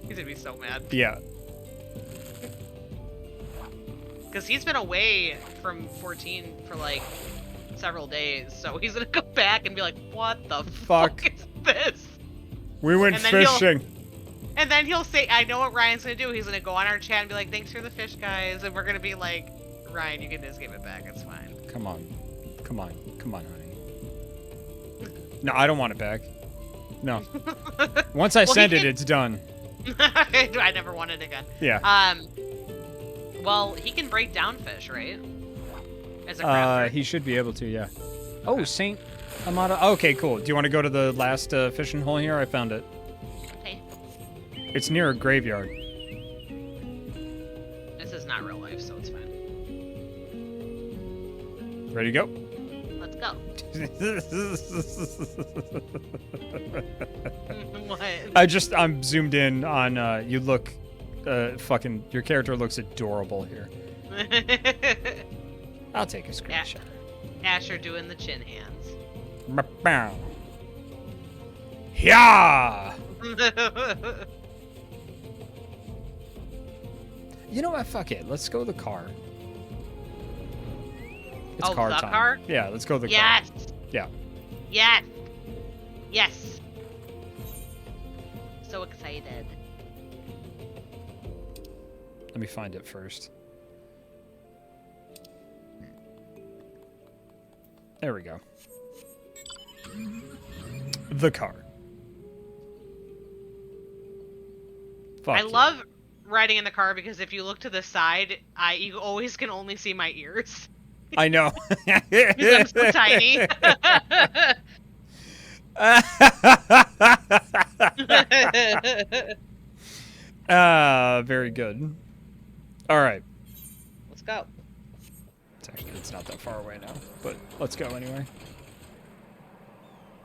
He's gonna be so mad. Yeah. Because he's been away from 14 for like several days, so he's gonna go back and be like, what the fuck is this? We went fishing. And then he'll say, I know what Ryan's gonna do. He's gonna go on our chat and be like, thanks for the fish, guys. And we're gonna be like, Ryan, you can just give it back. It's fine. Come on. Come on. Come on, honey. No, I don't want it back. No. Once I Well, send it, it's done. I never want it again. Yeah. Well, he can break down fish, right? As a crafter. He should be able to, yeah. Okay. Oh, Saint Amada. Okay, cool. Do you want to go to the last fishing hole here? I found it. Okay. It's near a graveyard. This is not real life, so it's fine. Ready to go? Let's go. What? I'm zoomed in on, you look, your character looks adorable here. I'll take a screenshot. Asher doing the chin hands. Yeah. You know what? Fuck it. Let's go the car. It's car the time. car? Yeah, let's go the car. Yes. Yeah. Yes. Yes. So excited. Let me find it first. There we go. The car. Fuck I yeah. love riding in the car because if you look to the side, you always can only see my ears. I know. Because I'm so tiny. Very good. All right. Let's go. It's not that far away now, but let's go anyway.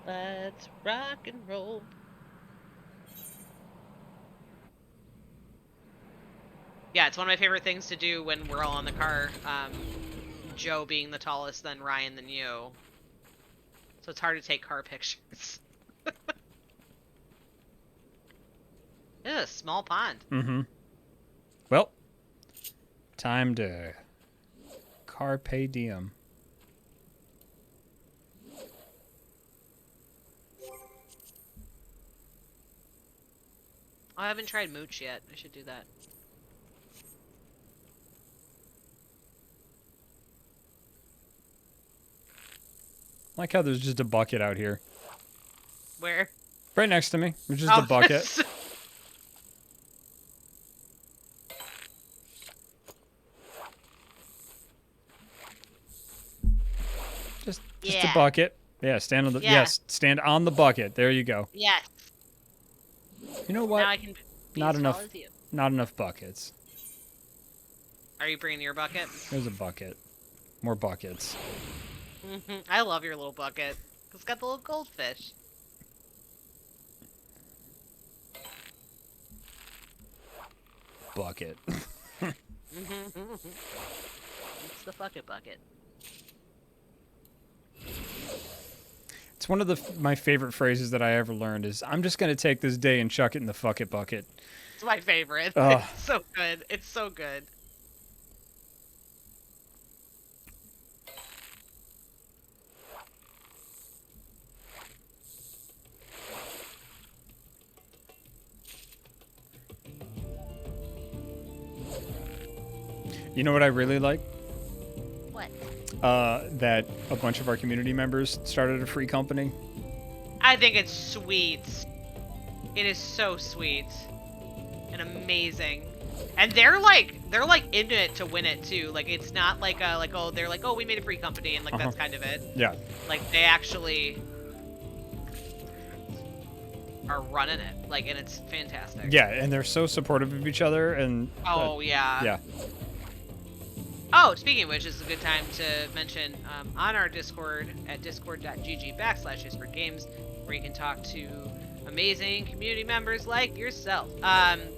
Let's rock and roll. Yeah, it's one of my favorite things to do when we're all in the car. Joe being the tallest, then Ryan, then you. So it's hard to take car pictures. This is a small pond. Mm-hmm. Well, time to carpe diem. I haven't tried mooch yet. I should do that. I like how there's just a bucket out here. Where? Right next to me. There's just a bucket. Just a bucket. Yeah, stand on the yes, stand on the bucket. There you go. Yes. You know what? Now I can be Not as enough. tall as you. Not enough buckets. Are you bringing your bucket? There's a bucket. More buckets. I love your little bucket. It's got the little goldfish. Bucket. It's the bucket bucket. It's one of my favorite phrases that I ever learned is, I'm just going to take this day and chuck it in the fuck it bucket. It's my favorite. Ugh. It's so good. It's so good. You know what I really like? What? That a bunch of our community members started a free company. I think it's sweet. It is so sweet and amazing. And they're like in it to win it too. Like it's not like they're like, oh, we made a free company and like that's kind of it. Yeah. Like they actually are running it. Like, and it's fantastic. Yeah, and they're so supportive of each other and yeah. Yeah. Oh, speaking of which, this is a good time to mention on our Discord at discord.gg/Ysbryd Games, where you can talk to amazing community members like yourself.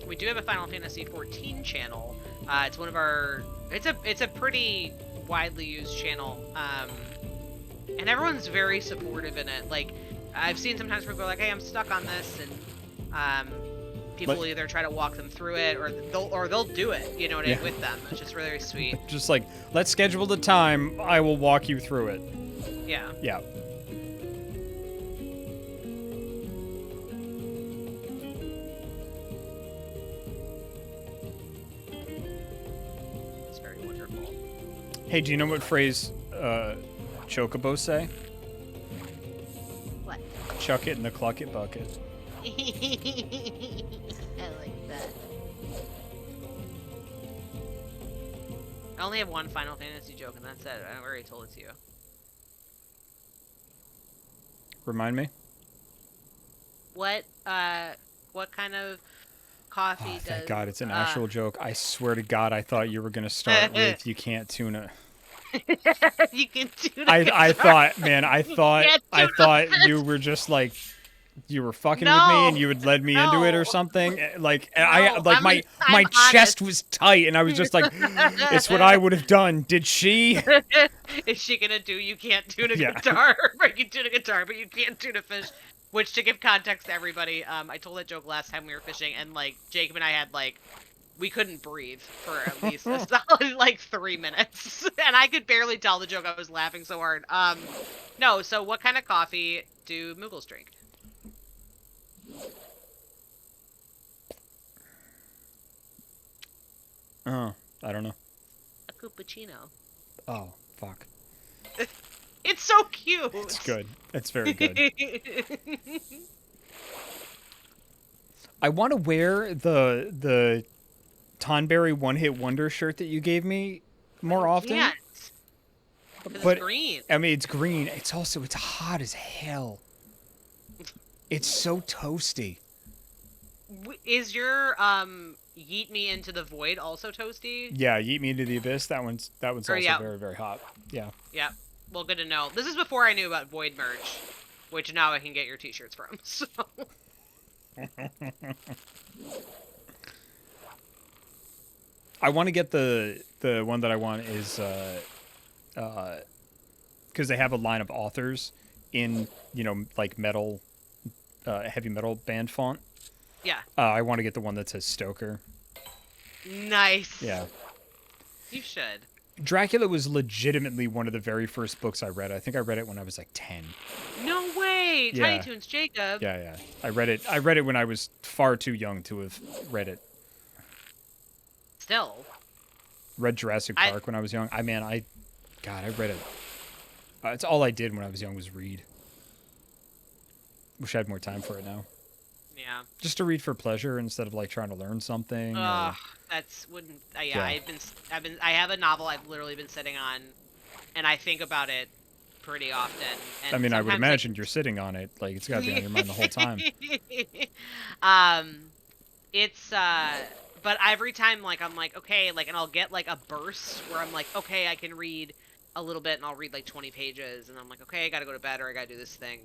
We do have a Final Fantasy XIV channel. It's one of our. It's a pretty widely used channel, and everyone's very supportive in it. Like, I've seen sometimes people go like, "Hey, I'm stuck on this," and people either try to walk them through it, or they'll do it. You know what I mean, with them. It's just really, really sweet. Just like, let's schedule the time. I will walk you through it. Yeah. Yeah. It's very wonderful. Hey, do you know what phrase chocobos say? chuck it in the cluck it bucket. I like that. I only have one Final Fantasy joke, and that's it. I already told it to you. Remind me. What kind of coffee Oh, does... thank God, it's an actual joke. I swear to God, I thought you were gonna start with "You can't tuna." You can tuna. I thought, man, I thought fish. you were just like, you were fucking with me No. and you would lead me into it or something. Like my I'm chest honest. was tight and I was just like, it's what I would have done. Did she? Is she gonna do You Can't Tune a Yeah. Guitar? Or you can tune a guitar, but you can't tune a fish. Which, to give context to everybody, I told that joke last time we were fishing, and like Jacob and I had like, we couldn't breathe for at least a solid like 3 minutes, and I could barely tell the joke. I was laughing so hard. No. So, what kind of coffee do Muggles drink? Oh, I don't know. A cappuccino. Oh, fuck. It's so cute. It's good. It's very good. I want to wear the Tonberry one-hit wonder shirt that you gave me more often. Can't. But it's green. I mean, it's green. It's hot as hell. It's so toasty. Is your Yeet Me Into the Void also toasty? Yeah, Yeet Me Into the Abyss. That one's also yeah. very, very hot. Yeah. Yeah. Well, good to know. This is before I knew about Void merch, which now I can get your t-shirts from. So. I want to get the one that I want is because they have a line of authors in, you know, like metal, heavy metal band font. Yeah. I want to get the one that says Stoker. Nice. Yeah. You should. Dracula was legitimately one of the very first books I read. I think I read it when I was like 10. No way. Yeah. Tiny Toons Jacob. Yeah. I read it when I was far too young to have read it. Still. Read Jurassic Park when I was young. I read it. It's all I did when I was young was read. Wish I had more time for it now. Yeah. Just to read for pleasure instead of like trying to learn something. That's wouldn't. Yeah. I have a novel I've literally been sitting on, and I think about it pretty often. And I mean, I would imagine you're sitting on it. Like it's got to be on your mind the whole time. But every time, like, I'm like, okay, like, and I'll get, like, a burst where I'm like, okay, I can read a little bit, and I'll read, like, 20 pages, and I'm like, okay, I gotta go to bed, or I gotta do this thing.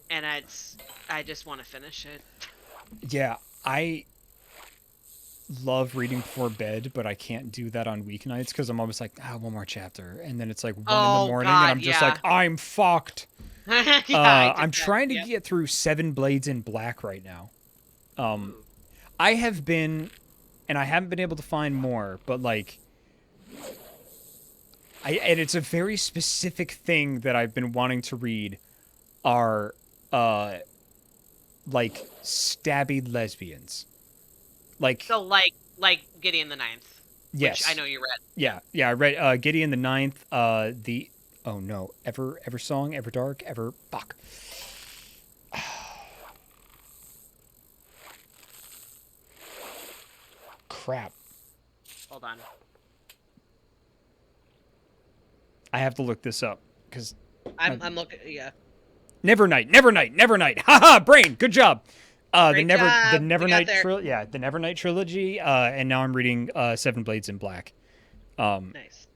And I just want to finish it. Yeah, I love reading before bed, but I can't do that on weeknights, because I'm always like, one more chapter, and then it's, like, 1 in the morning, and I'm just like, I'm fucked. I'm trying to get through 7 Blades in Black right now. I have been, and I haven't been able to find more, but like, and it's a very specific thing that I've been wanting to read are, like, stabby lesbians. Like, So, like Gideon the Ninth. yes. Which I know you read. Yeah, I read, Gideon the Ninth, oh no, Ever Song, Ever Dark, fuck. Crap. Hold on. I have to look this up because I'm looking. Yeah. Nevernight. Haha, brain. Good job. The Great job. We got Nevernight there. trilogy. Yeah, the Nevernight trilogy. And now I'm reading 7 Blades in Black. Nice.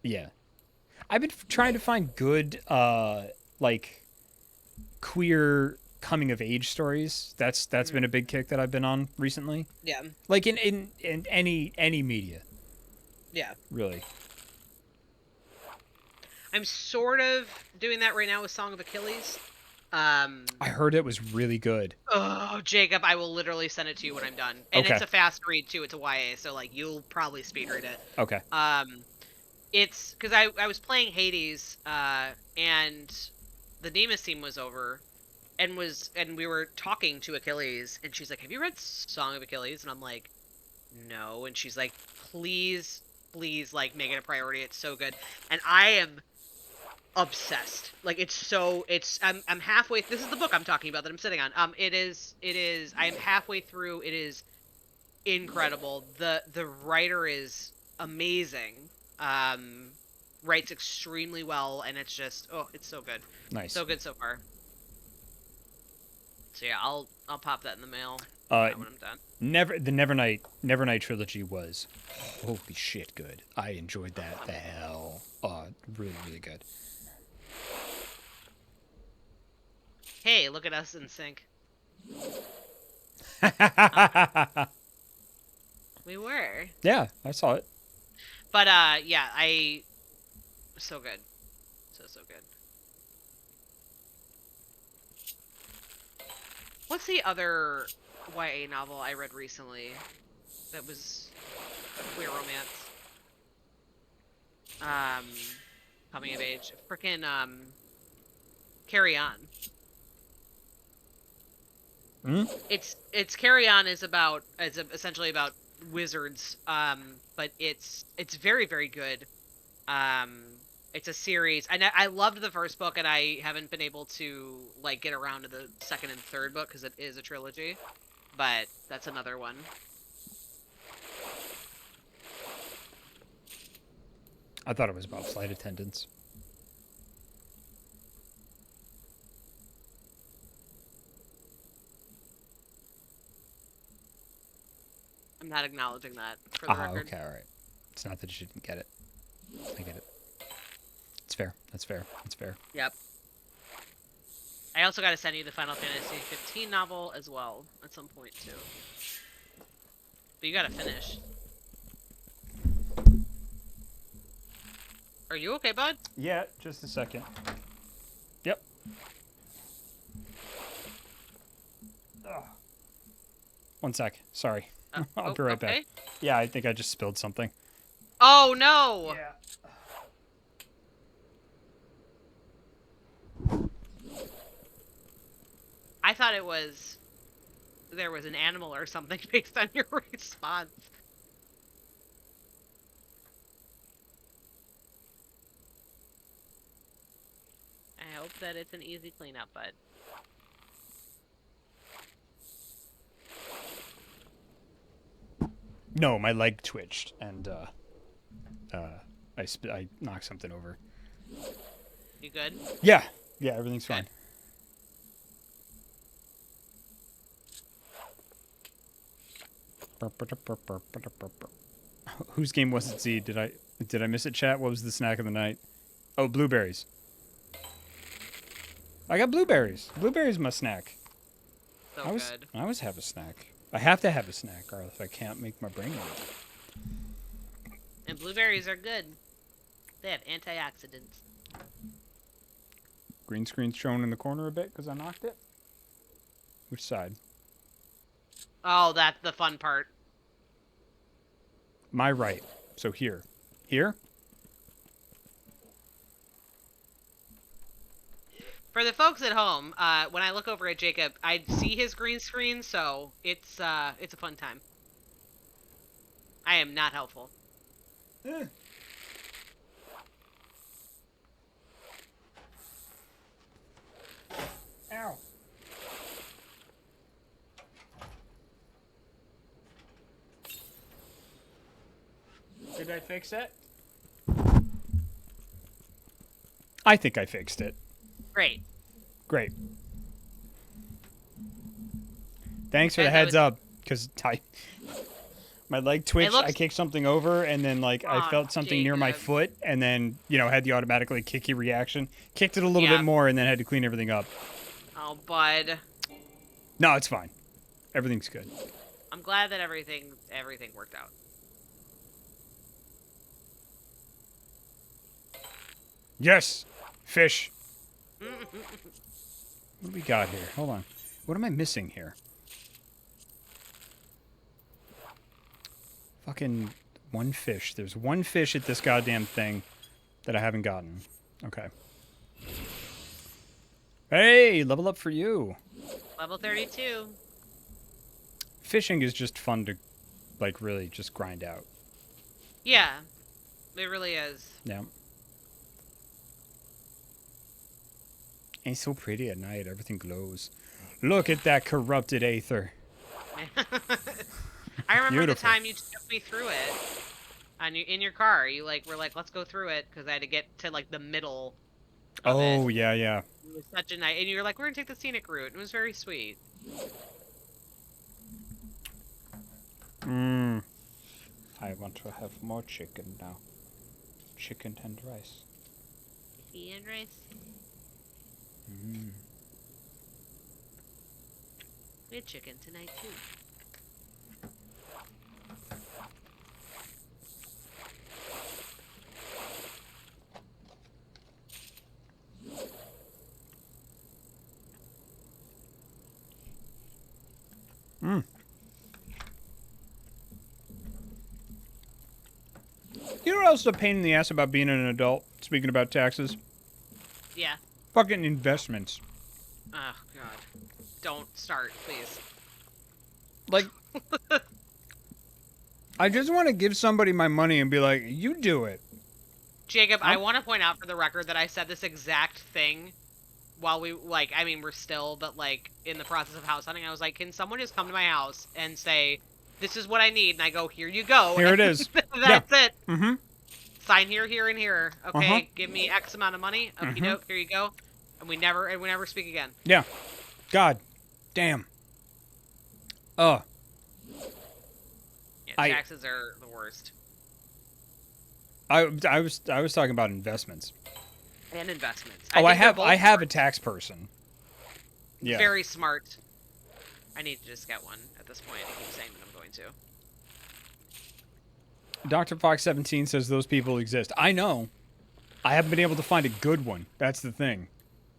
Yeah. I've been trying to find good like queer coming of age stories. That's been a big kick that I've been on recently. Yeah. Like in any media. Yeah. Really. I'm sort of doing that right now with Song of Achilles. I heard it was really good. Oh, Jacob, I will literally send it to you when I'm done. And Okay. it's a fast read too. It's a YA, so like you'll probably speed read it. Okay. It's because I was playing Hades, and the Nemesis theme was over, and we were talking to Achilles, and she's like, "Have you read Song of Achilles?" And I'm like, "No," and she's like, "Please please, like, make it a priority. It's so good. And I am obsessed. Like, I'm halfway, this is the book I'm talking about that I'm sitting on. I'm halfway through. It is incredible. The writer is amazing. Writes extremely well, and it's just, it's so good. Nice. So good so far. So yeah, I'll pop that in the mail Uh, when I'm done. the Nevernight trilogy was holy shit good. I enjoyed that the hell. Really, really good. Hey, look at us in sync. We were. Yeah, I saw it. But yeah, so good. So good. What's the other YA novel I read recently that was queer romance? Coming of age. Frickin' Carry On. Hmm? It's Carry On is essentially about wizards, but it's very, very good. It's a series. I loved the first book, and I haven't been able to like get around to the second and third book because it is a trilogy. But that's another one. I thought it was about flight attendants. I'm not acknowledging that for the record. Okay, all right. It's not that you didn't get it. I get it. It's fair. That's fair. That's fair. Yep. I also got to send you the Final Fantasy 15 novel as well at some point too. But you got to finish. Are you okay, bud? Yeah, just a second. Yep. Ugh. One sec. Sorry. I'll be right back. Yeah, I think I just spilled something. Oh no! Yeah. I thought there was an animal or something based on your response. I hope that it's an easy cleanup, bud. No, my leg twitched and I knocked something over. You good? Yeah. Yeah, everything's fine. Whose game was it, Z? Did I miss it, chat? What was the snack of the night? Oh, blueberries. I got blueberries. Blueberries my snack. So good. I always have a snack. I have to have a snack, or else I can't make my brain work. And blueberries are good. They have antioxidants. Green screen's showing in the corner a bit because I knocked it. Which side? Oh, that's the fun part. My right. So here. Here? For the folks at home, when I look over at Jacob, I see his green screen, so it's a fun time. I am not helpful. Ow. Did I fix it? I think I fixed it. Great. Great. Thanks for the heads up, because my leg twitched. I kicked something over, and then I felt something near my foot, and then had the automatically kicky reaction. Kicked it a little bit more, and then had to clean everything up. Oh, bud. No, it's fine. Everything's good. I'm glad that everything worked out. Yes, fish. What do we got here? Hold on. What am I missing here? Fucking one fish. There's one fish at this goddamn thing that I haven't gotten. Okay. Hey, level up for you. Level 32. Fishing is just fun to, really just grind out. Yeah. It really is. Yeah. And it's so pretty at night. Everything glows. Look at that corrupted aether. I remember the Beautiful. time you took me through it in your car. You were like, let's go through it because I had to get to like the middle of Oh, it. yeah, yeah. It was such a night, and you were like, we're gonna take the scenic route. It was very sweet. I want to have more chicken now. Chicken and rice. Tea and rice. We had chicken tonight too. You know what else is a pain in the ass about being an adult? Speaking about taxes? Yeah. Fucking investments. Oh god. Don't start, please. Like, I just want to give somebody my money and be like, you do it. Jacob, I want to point out for the record that I said this exact thing while we, we're still, but, in the process of house hunting. I was like, can someone just come to my house and say, this is what I need? And I go, here you go. Here it is. That's it. Mm-hmm. Sign here, here, and here. Okay, give me X amount of money. Okie doke, here you go. And we never speak again. Yeah. God damn. Yeah, taxes are the worst. I was talking about investments. And investments. I think they're have both a tax person. Yeah. very smart. I need to just get one at this point. I keep saying that I'm going to. Dr. Fox 17 says those people exist. I know. I haven't been able to find a good one. That's the thing.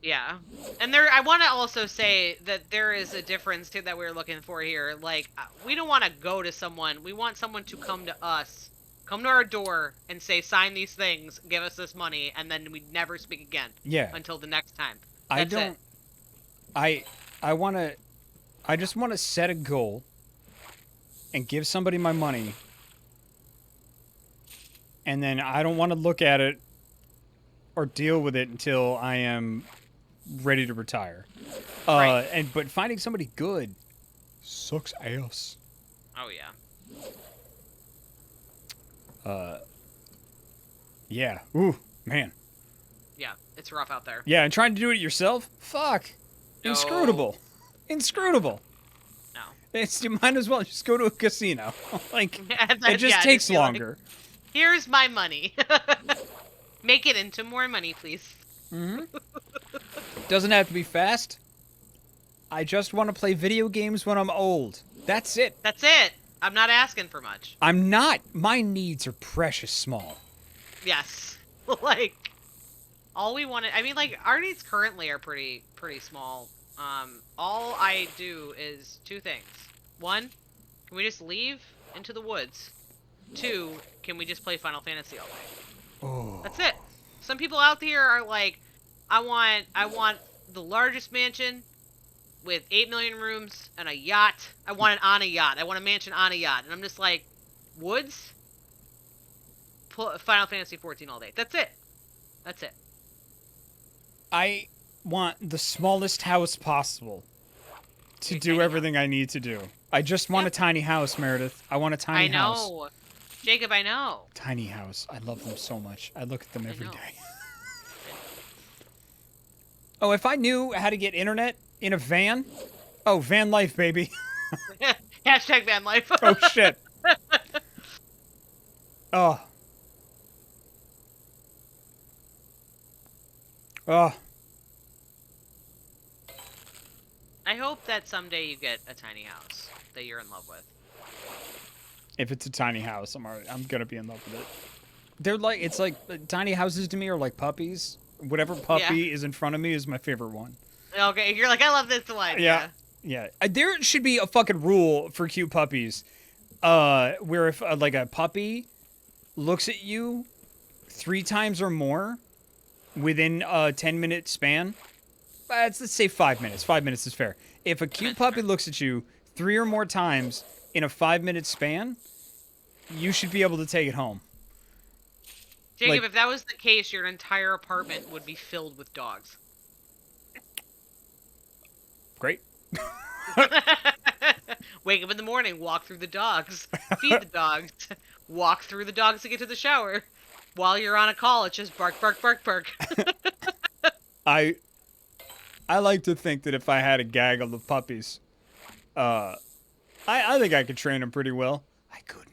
Yeah. And I want to also say that there is a difference too that we're looking for here. We don't want to go to someone. We want someone to come to us, come to our door and say, sign these things, give us this money, and then we never speak again. Yeah. Until the next time. I That's don't. it. I just want to set a goal and give somebody my money, and then I don't want to look at it or deal with it until I am ready to retire. Right. But finding somebody good sucks ass. Oh yeah. Yeah. Ooh, man. Yeah, it's rough out there. Yeah, and trying to do it yourself? Fuck. No. Inscrutable. Inscrutable. No. You might as well just go to a casino. It just Yeah, takes be like, longer. here's my money. Make it into more money, please. Doesn't have to be fast. I just want to play video games when I'm old. That's it. That's it. I'm not asking for much. I'm not. My needs are precious small. Yes. All we wanted... our needs currently are pretty small. All I do is two things. One, can we just leave into the woods? Two, can we just play Final Fantasy all day? Oh. That's it. Some people out here are like, I want the largest mansion with 8 million rooms and a yacht. I want it on a yacht. I want a mansion on a yacht. And I'm just like, woods? Final Fantasy 14 all day. That's it. That's it. I want the smallest house possible to do everything I need to do. I just want a tiny house, Meredith. I want a tiny house. I know. Jacob, I know. Tiny house. I love them so much. I look at them every day. Oh, if I knew how to get internet in a van. Oh, van life, baby. Hashtag van life. Oh, shit. Oh. Oh. I hope that someday you get a tiny house that you're in love with. If it's a tiny house, I'm gonna be in love with it. They're like, it's like tiny houses to me are like puppies. Whatever puppy is in front of me is my favorite one. Okay, you're like, I love this one. Yeah. There should be a fucking rule for cute puppies, where if like a puppy looks at you 3 times or more within a 10-minute span, let's say 5 minutes. 5 minutes is fair. If a cute puppy looks at you 3 or more times in a 5-minute span, you should be able to take it home. Jacob, Like- if that was the case, your entire apartment would be filled with dogs. Great. Wake up in the morning, walk through the dogs, feed the dogs, walk through the dogs to get to the shower. While you're on a call, it's just bark, bark, bark, bark. I like to think that if I had a gaggle of puppies, I think I could train them pretty well. I couldn't.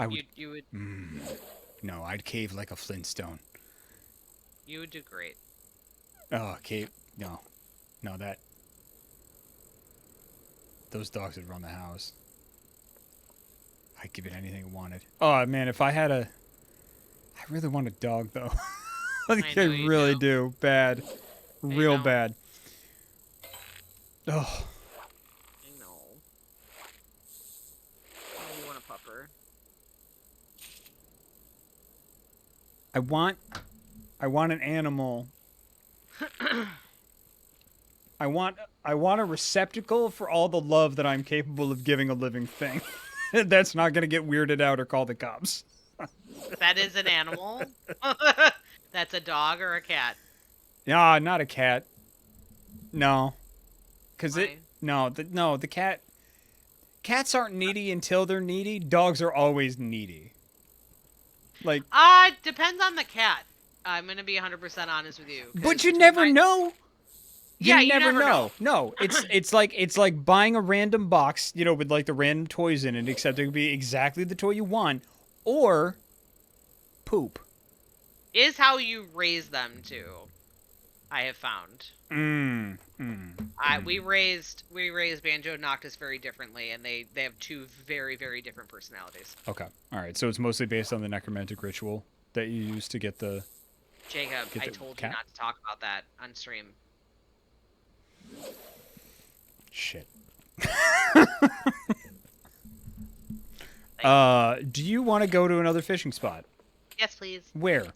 I would. You would No, I'd cave like a Flintstone. you would do great. Oh, cave. No, that. Those dogs would run the house. I'd give it anything it wanted. Oh man, if I had a, I really want a dog though. I know I you really do. do. Bad, real know. bad. Oh. I know. Oh, you want a pupper? I want an animal. I want a receptacle for all the love that I'm capable of giving a living thing. That's not gonna get weirded out or call the cops. That is an animal. That's a dog or a cat. Nah, not a cat. No, because Why? the cat. Cats aren't needy until they're needy. Dogs are always needy. Like, Depends on the cat. I'm gonna be 100% honest with you. 'cause but you between never my- know. Yeah, you never know. No, it's like buying a random box, with like the random toys in it, except it could be exactly the toy you want, or poop. Is how you raise them too. I have found. We raised Banjo and Noctis very differently, and they have two very, very different personalities. Okay, all right. So it's mostly based on the necromantic ritual that you use to get the. Jacob, Get I the told cat? you not to talk about that on stream. Shit. Do you want to go to another fishing spot? Yes, please. Where?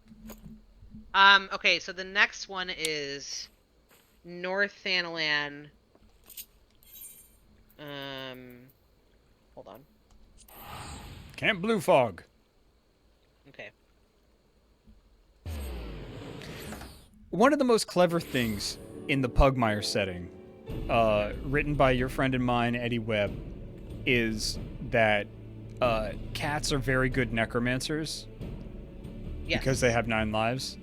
Okay, so the next one is North Thanalan. Hold on. Camp Blue Fog. Okay. One of the most clever things in the Pugmire setting, written by your friend and mine, Eddie Webb, is that cats are very good necromancers Yes. because they have 9 lives.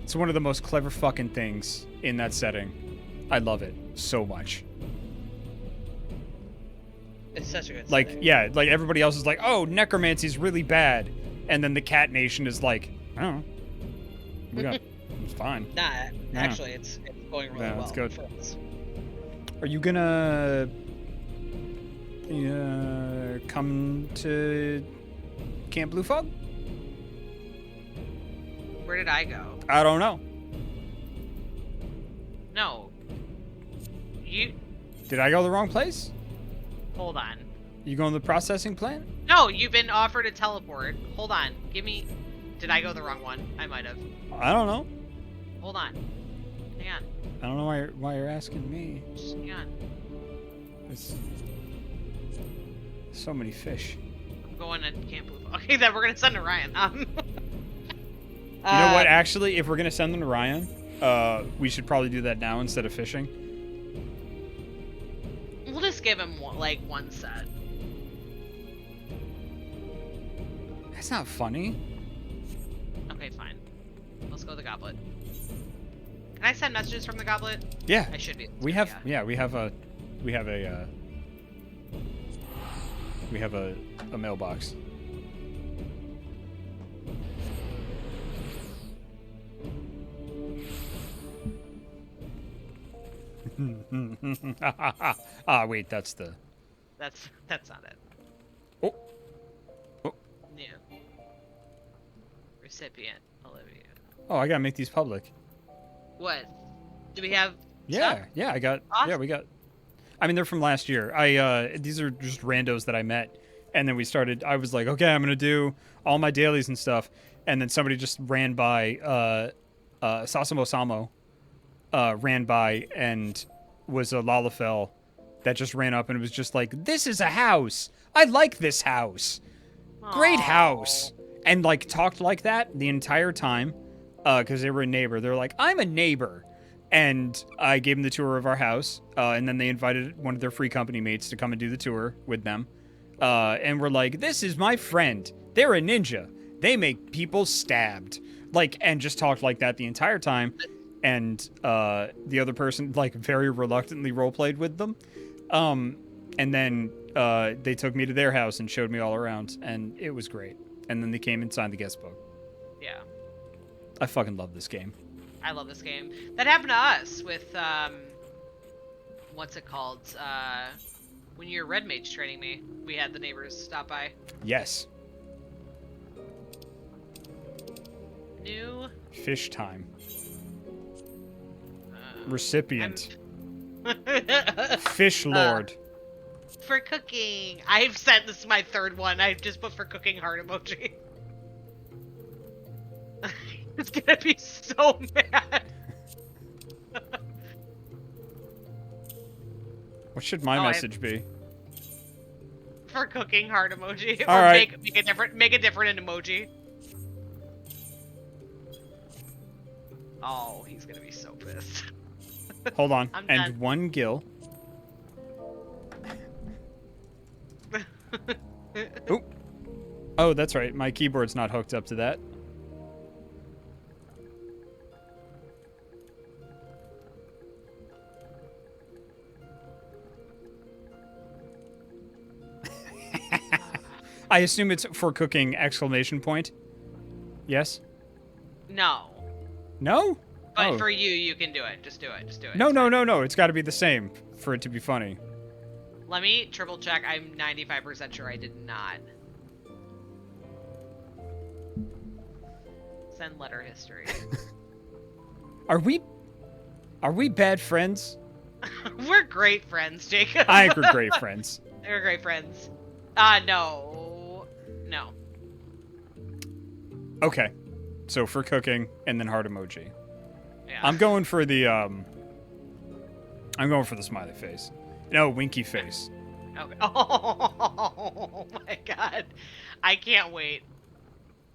It's one of the most clever fucking things in that setting. I love it so much. It's such a good Like, setting. yeah, like everybody else is like, oh, necromancy's really bad. And then the Cat Nation is like, I don't know. We got, it's fine. Nah, Yeah. actually, it's going really Yeah, well it's good. for us. Are you gonna come to Camp Blue Fog? Where did I go? I don't know. No. You... Did I go the wrong place? Hold on. You going to the processing plant? No, you've been offered a teleport. Hold on. Give me... Did I go the wrong one? I might have. I don't know. Hold on. Hang on. I don't know why you're asking me. Just hang on. It's so many fish. I'm going to Camp Blue. Okay, then we're going to send Orion. You know what? Actually, if we're gonna send them to Ryan, we should probably do that now instead of fishing. We'll just give him, one set. That's not funny. Okay, fine. Let's go to the goblet. Can I send messages from the goblet? Yeah, I should be. we have a mailbox. Wait, that's the. That's not it. Oh. Oh. Yeah. Recipient, Olivia. Oh, I gotta make these public. What? Do we have Yeah, stuff? yeah, I got. Awesome. Yeah, we got. I mean, they're from last year. These are just randos that I met, and then we started. I was like, okay, I'm gonna do all my dailies and stuff, and then somebody just ran by. Sasamo Samo, ran by and was a Lalafell that just ran up and was just like, "This is a house. I like this house. Great Aw. house." and like talked like that the entire time, because they were a neighbor. They're like, I'm a neighbor, and I gave them the tour of our house, and then they invited one of their free company mates to come and do the tour with them, and we're like, this is my friend. They're a ninja. They make people stabbed, like, and just talked like that the entire time, and the other person like very reluctantly roleplayed with them, and then they took me to their house and showed me all around, and it was great. And then they came and signed the guest book. Yeah. I fucking love this game. I love this game. That happened to us with, what's it called? When you were Red Mage training me, we had the neighbors stop by. Yes. New... Fish time. Recipient. Fish Lord. For cooking. I've said this is my third one. I just put for cooking heart emoji. It's gonna be so mad. What should my message be? For cooking heart emoji. All or right. make a different emoji. Oh, he's gonna be so pissed. Hold on. I'm And done. one gill. Oop. Oh, that's right. My keyboard's not hooked up to that. I assume it's for cooking, exclamation point. Yes? No. No? But Oh. for you, you can do it. Just do it. Just do it. No, It's no, fine. no, no. It's got to be the same for it to be funny. Let me triple check. I'm 95% sure I did not. Send letter history. Are we bad friends? We're great friends, Jacob. I think we're great friends. We're great friends. No. No. Okay. So for cooking and then heart emoji. Yeah. I'm going for the smiley face. No, winky face. Okay. Oh my god. I can't wait.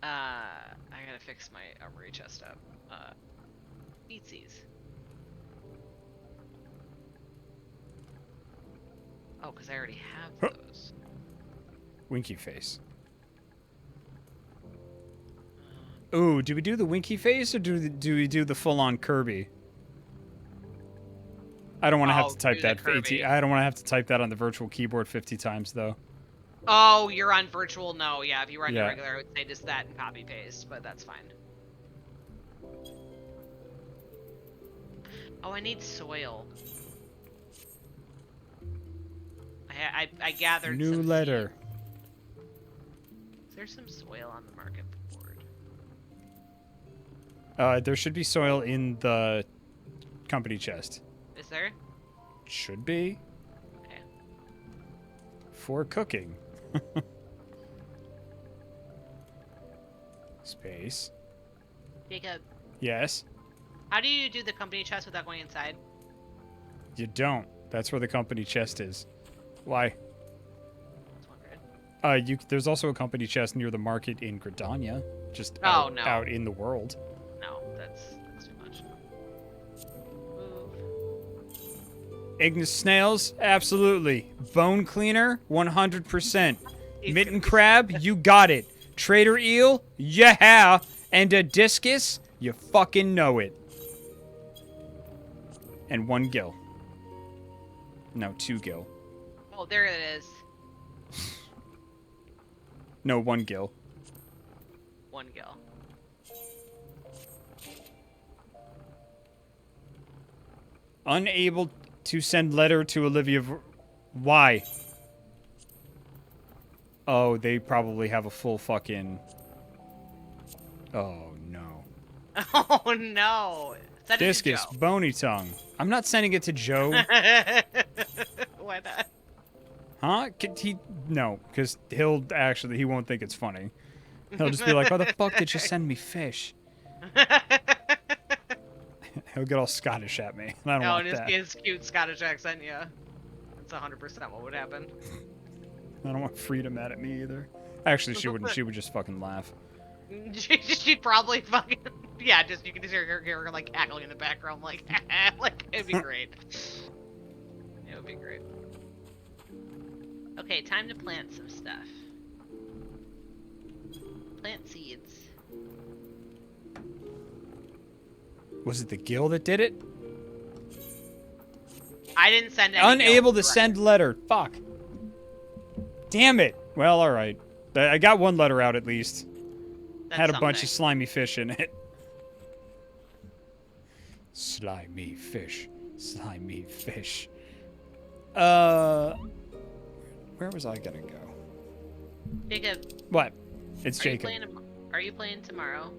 I gotta fix my armory chest up. Beatsies. Oh, because I already have those. Winky face. Ooh, do we do the winky face or do we do the full-on Kirby? I don't want to have to type do the that. Kirby. I don't want to have to type that on the virtual keyboard 50 times though. Oh, you're on virtual? No, yeah. If you were on your Yeah. regular, I would say just that and copy paste, but that's fine. Oh, I need soil. I gathered New some letter. seeds. Is there some soil on the market board? There should be soil in the company chest. Is there? Should be. Okay. For cooking. Space. Jacob, Yes. how do you do the company chest without going inside? You don't. That's where the company chest is. Why? That's wondering. There's also a company chest near the market in Gridania, just Oh, out, no. out in the world. No, that's too much. Move. Ignis snails, absolutely. Bone cleaner, 100%. He's Mitten gonna be- crab, you got it. Trader eel, yeah. And a discus, you fucking know it. And one gill. No, 2 gill. Oh, there it is. No, 1 gill. 1 gill. Unable to send letter to Olivia. Why? Oh, they probably have a full fucking. Oh no. Oh no! Send it to Discus, bony tongue. I'm not sending it to Joe. Joe. Why not? Huh? No, because he won't think it's funny. He'll just be like, why the fuck did you send me fish? He'll get all Scottish at me. And I don't No, want and that. his cute Scottish accent, yeah. That's 100% what would happen. I don't want Frida mad at me either. Actually, she wouldn't. She would just fucking laugh. She'd probably fucking yeah. Just you can just hear her like cackling in the background, like like it'd be great. It would be great. Okay, time to plant some stuff. Plant seeds. Was it the guild that did it? I didn't send any. Unable to send letter. Fuck. Damn it. Well, all right. I got one letter out at least. That's Had a bunch of something. slimy fish in it. Slimy fish. Slimy fish. Where was I gonna go? Jacob, What? It's are Jacob. are you playing tomorrow?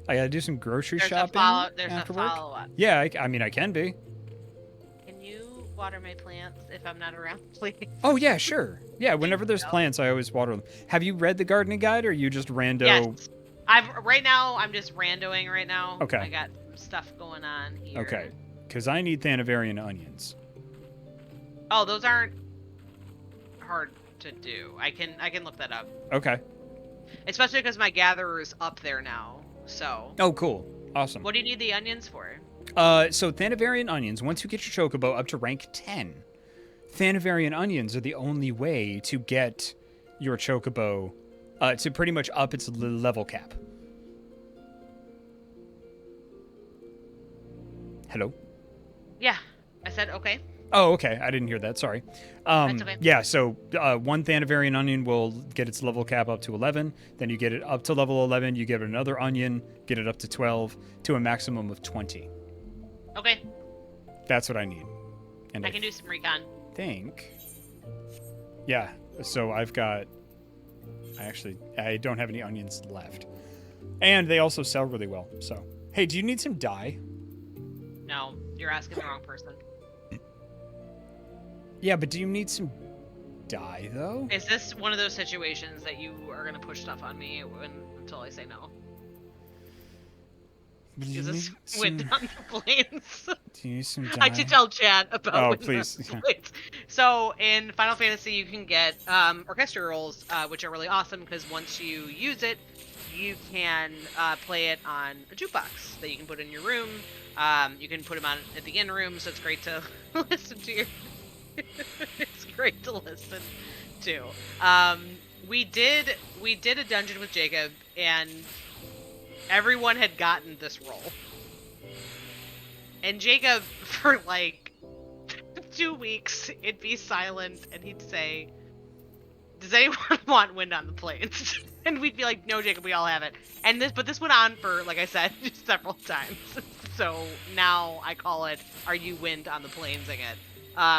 I gotta do some grocery There's shopping there's after a work. follow-up. Yeah, I mean, I can be. Can you water my plants if I'm not around, please? Oh, yeah, sure. Yeah, whenever there's you. plants, I always water them. Have you read the gardening guide, or you just rando? Yes. Right now I'm just randoing right now. Okay. I got some stuff going on here. Okay, because I need Thanavarian onions. Oh, those aren't hard to do. I can look that up. Okay. Especially because my gatherer is up there now. So. Oh, cool. Awesome. What do you need the onions for? So Thanavarian onions, once you get your chocobo up to rank 10, Thanavarian onions are the only way to get your chocobo to pretty much up its level cap. Hello? Yeah. I said okay. Oh, okay. I didn't hear that. Sorry. That's okay. Yeah, so one Thanavarian onion will get its level cap up to 11. Then you get it up to level 11. You get another onion, get it up to 12, to a maximum of 20. Okay. That's what I need. And I can do some recon. think... Yeah, so I've got... I don't have any onions left. And they also sell really well, so... Hey, do you need some dye? No, you're asking the wrong person. Yeah, but do you need some dye, though? Is this one of those situations that you are gonna push stuff on me until I say no? Do you Is this need wind some- on the plains? Do you need some dye? I should tell Chad about Oh, wind please. on the plains. So in Final Fantasy, you can get orchestra rolls, which are really awesome because once you use it, you can play it on a jukebox that you can put in your room. You can put them on at the inn room, so it's great to listen to your. It's great to listen to. We did a dungeon with Jacob, and everyone had gotten this roll. And Jacob, for like 2 weeks, it'd be silent, and he'd say, "Does anyone want Wind on the Plains?" And we'd be like, "No, Jacob, we all have it." And this went on for, like I said, several times. So now I call it, "Are you Wind on the Plains again?"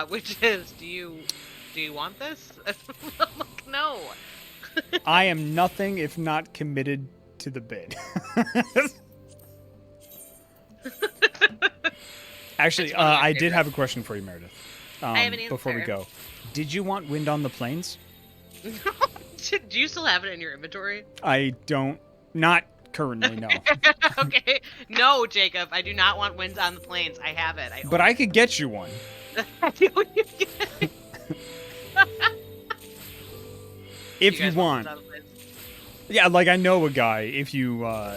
Which is, do you want this? I'm like, no. I am nothing if not committed to the bid. Actually, It's one of my I did favorites. have a question for you, Meredith. I have an Before we answer. go, did you want Wind on the Plains? Do you still have it in your inventory? I don't. Not currently, no. Okay. No, Jacob, I do not want Winds on the Plains. I have it. But I could get you one. If you guys want. Winds on the Plains? Yeah, like I know a guy. If you Yeah,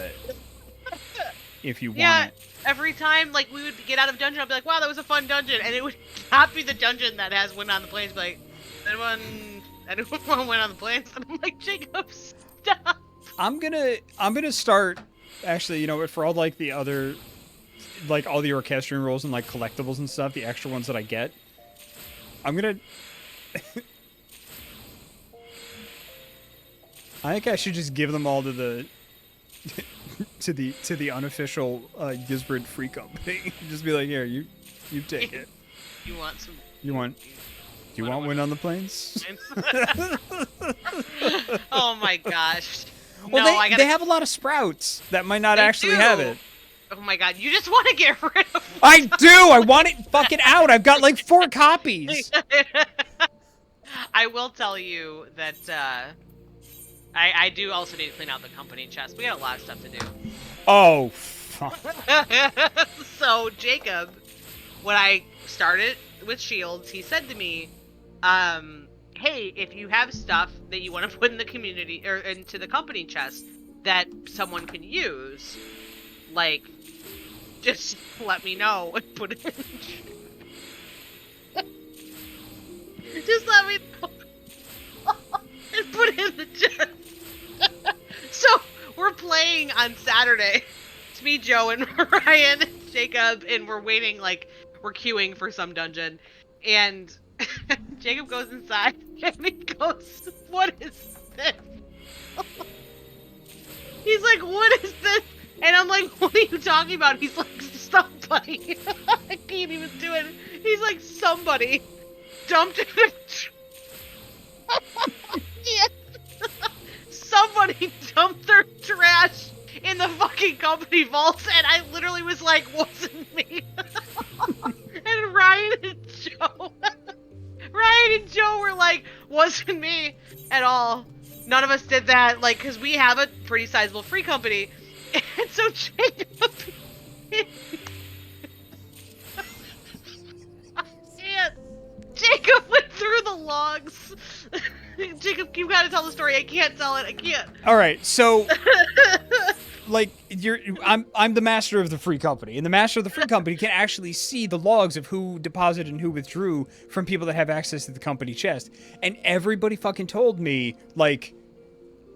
want it. every time like we would get out of dungeon, I'd be like, "Wow, that was a fun dungeon," and it would not be the dungeon that has Wind on the Plains. Be like, anyone want Wind on the Plains? And I'm like, Jacob, stop. I'm gonna start. Actually, you know what? For all like the other, like all the orchestrion rolls and like collectibles and stuff, the extra ones that I get, I'm gonna. I think I should just give them all to the to the unofficial Ysbryd Free Company. Just be like, here, you take it. You want some? You want Wind on the Plains? Oh my gosh. Well, No, I gotta. they have a lot of sprouts that might not They actually do. have it. Oh my god, you just want to get rid of. I do. I want it fucking out. I've got like 4 copies. I will tell you that I do also need to clean out the company chest. We got a lot of stuff to do. Oh, fuck. So Jacob, when I started with shields, he said to me, hey, if you have stuff that you want to put in the community or into the company chest that someone can use, like, just let me know and put it in. Just let me know and put it in the chest. So we're playing on Saturday. It's me, Joe, and Ryan, and Jacob, and we're waiting, like, we're queuing for some dungeon, and Jacob goes inside, and he goes, "What is this?" He's like, "What is this?" And I'm like, "What are you talking about?" He's like, "Somebody." I can't even do it. He's like, "Somebody dumped it." Yes. Somebody dumped their trash in the fucking company vaults, and I literally was like, "Wasn't me." And Ryan and Joe were like, "Wasn't me at all. None of us did that." Like, because we have a pretty sizable free company. And so Jacob... Jacob went through the logs. Jacob, you gotta tell the story. I can't tell it. I can't. All right, so like I'm the master of the free company, and the master of the free company can actually see the logs of who deposited and who withdrew from people that have access to the company chest. And everybody fucking told me, like,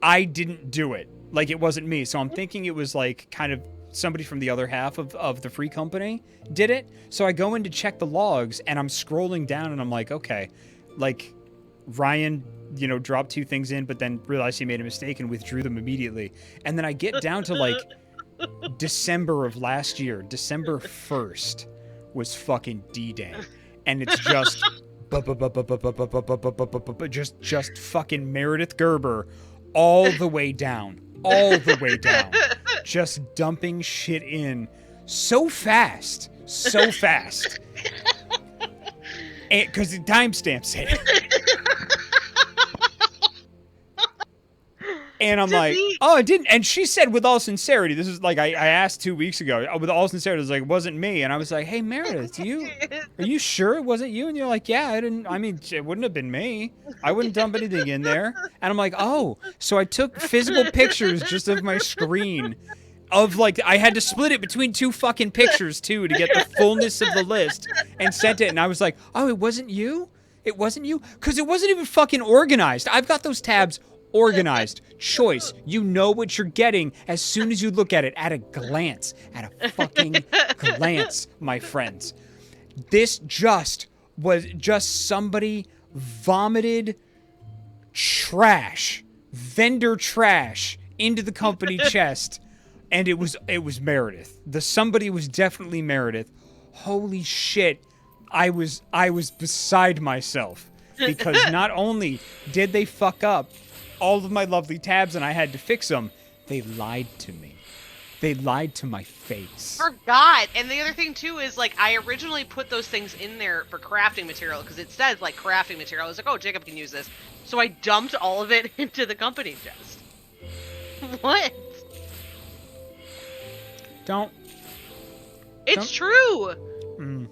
I didn't do it. Like, it wasn't me. So I'm thinking it was like kind of somebody from the other half of the free company did it. So I go in to check the logs, and I'm scrolling down, and I'm like, okay, like, Ryan, you know, dropped 2 things in, but then realized he made a mistake and withdrew them immediately. And then I get down to, like, December of last year. December 1st was fucking D-Day. And it's just just fucking Meredith Gerber all the way down. All the way down. Just dumping shit in so fast. So fast. Because the timestamps it. And I'm like, oh, it didn't. And she said, with all sincerity, this is like, I asked 2 weeks ago, with all sincerity, it was like, it wasn't me. And I was like, hey, Meredith, are you sure it wasn't you? And you're like, yeah, I mean, it wouldn't have been me. I wouldn't dump anything in there. And I'm like, oh, so I took physical pictures just of my screen of, like, I had to split it between 2 fucking pictures too to get the fullness of the list and sent it. And I was like, oh, it wasn't you? It wasn't you? Because it wasn't even fucking organized. I've got those tabs organized. Choice. You know what you're getting as soon as you look at it, at a glance. At a fucking glance, my friends. This was just somebody vomited trash, vendor trash, into the company chest, and it was Meredith. The somebody was definitely Meredith. Holy shit. I was beside myself, because not only did they fuck up all of my lovely tabs and I had to fix them, they lied to me. They lied to my face. Forgot. And the other thing too is, like, I originally put those things in there for crafting material because it says, like, crafting material. I was like, oh, Jacob can use this. So I dumped all of it into the company chest. What? It's true.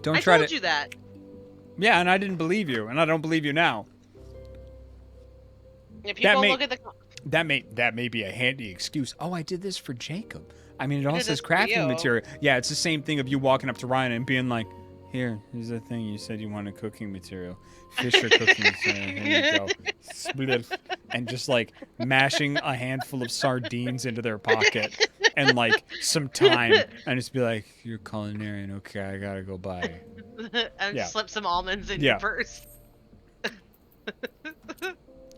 Don't try to. I told you that. Yeah, and I didn't believe you, and I don't believe you now. If people look at the... That may be a handy excuse. Oh, I did this for Jacob. I mean, it all says crafting material. Yeah, it's the same thing of you walking up to Ryan and being like, here's the thing. You said you wanted cooking material. Fisher cooking material. Here you go. Split. And just, like, mashing a handful of sardines into their pocket and, like, some thyme. And just be like, you're culinarian. Okay, I gotta go buy. And slip some almonds in you first.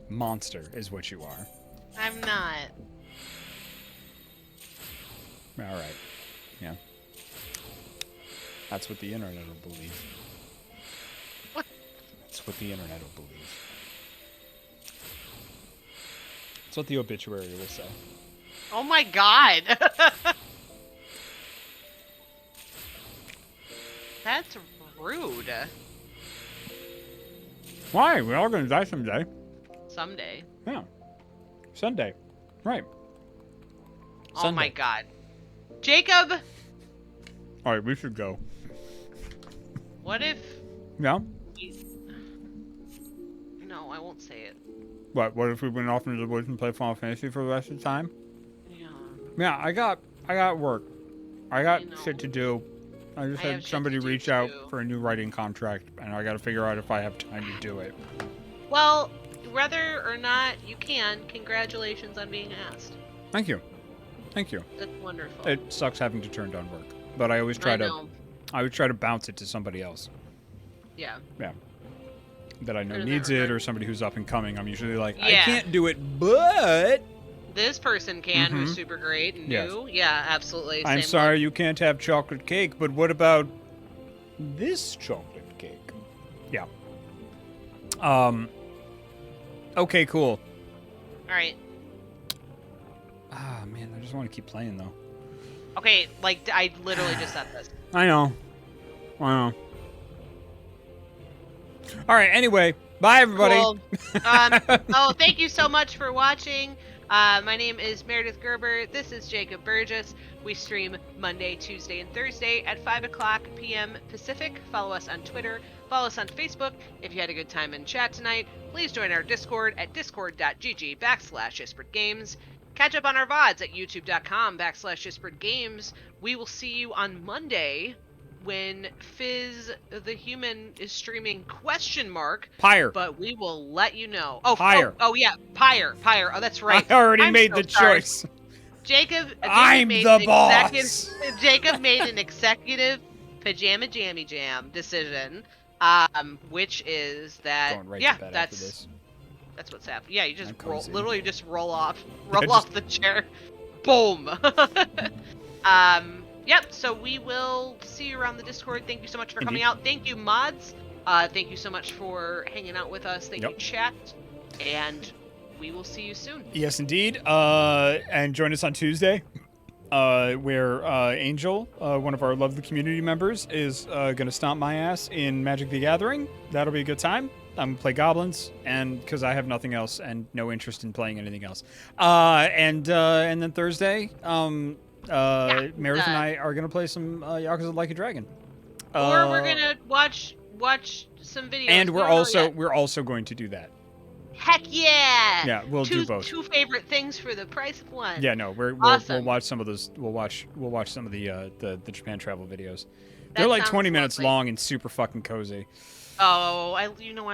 Monster is what you are. I'm not. All right. Yeah. That's what the internet will believe. What? That's what the internet will believe. That's what the obituary will say. Oh my god. That's rude. Why? We're all going to die someday. Someday. Yeah. Sunday. Right. Oh Sunday. my god. Jacob! All right, we should go. What if... Yeah? won't say it. What if we went off into the woods and played Final Fantasy for the rest of the time? Yeah. Yeah, I got work. I got know. shit to do. I just I have had shit somebody to do, reach out too. for a new writing contract, and I got to figure out if I have time to do it. Well, whether or not you can, congratulations on being asked. Thank you. Thank you. That's wonderful. It sucks having to turn down work, but I always try to bounce it to somebody else. Yeah. Yeah. That I know In that needs it, regard. or somebody who's up and coming. I'm usually like, I Yeah. can't do it, but This person can, who's Mhm. super great and Yes. new. Yeah, absolutely. I'm Same sorry you can't have chocolate cake, but what about this chocolate cake? Yeah. Okay, cool. All right. Ah, man, I just want to keep playing, though. Okay, like, I literally just said this. I know. All right, anyway. Bye, everybody. Cool. Thank you so much for watching. My name is Meredith Gerber. This is Jacob Burgess. We stream Monday, Tuesday, and Thursday at 5 o'clock p.m. Pacific. Follow us on Twitter. Follow us on Facebook. If you had a good time in chat tonight, please join our Discord at discord.gg/Ysbryd Games. Catch up on our VODs at youtube.com/Ysbryd Games. We will see you on Monday when Fizz the Human is streaming ? Pyre. But we will let you know. Oh, Pyre. Oh, yeah, Pyre. Oh, that's right. I already I'm made so the sorry. choice. Jacob I'm made the an boss. Jacob made an executive pajama jammy jam decision, which is that Going right yeah, to bed after this. that's what's happening. Yeah, you just I'm cozy. literally just roll off just- off the chair, boom. Yep. So we will see you around the Discord. Thank you so much for coming Indeed. out. Thank you, mods. Thank you so much for hanging out with us. Thank you, chat. And we will see you soon. Yes, indeed. And join us on Tuesday, where Angel, one of our lovely community members, is going to stomp my ass in Magic the Gathering. That'll be a good time. I'm gonna play goblins, and because I have nothing else and no interest in playing anything else. And then Thursday, Meredith and I are gonna play some Yakuza Like a Dragon. Or we're gonna watch some videos. And We don't know yet. we're also going to do that. Heck yeah! Yeah, we'll do both. Two favorite things for the price of one. Yeah, no, we'll Awesome. watch some of those. We'll watch some of the Japan travel videos. That They're like sounds 20 minutes lovely. long and super fucking cozy. Oh, I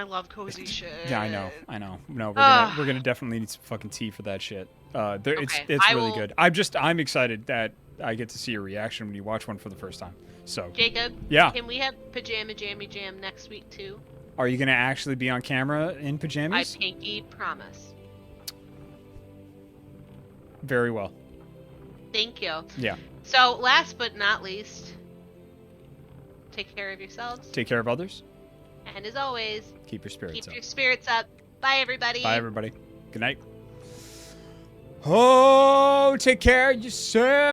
love cozy shit. Yeah, I know. No, we're gonna definitely need some fucking tea for that shit. It's I really will- good. I'm excited that I get to see your reaction when you watch one for the first time. So, Jacob, yeah. can we have pajama jammy jam next week too? Are you gonna actually be on camera in I pajamas? pinky promise. Very well. Thank you. Yeah. So, last but not least, take care of yourselves. Take care of others. And as always, Keep your spirits keep up. your spirits up. Bye, everybody. Bye, everybody. Good night. Oh, take care of yourself.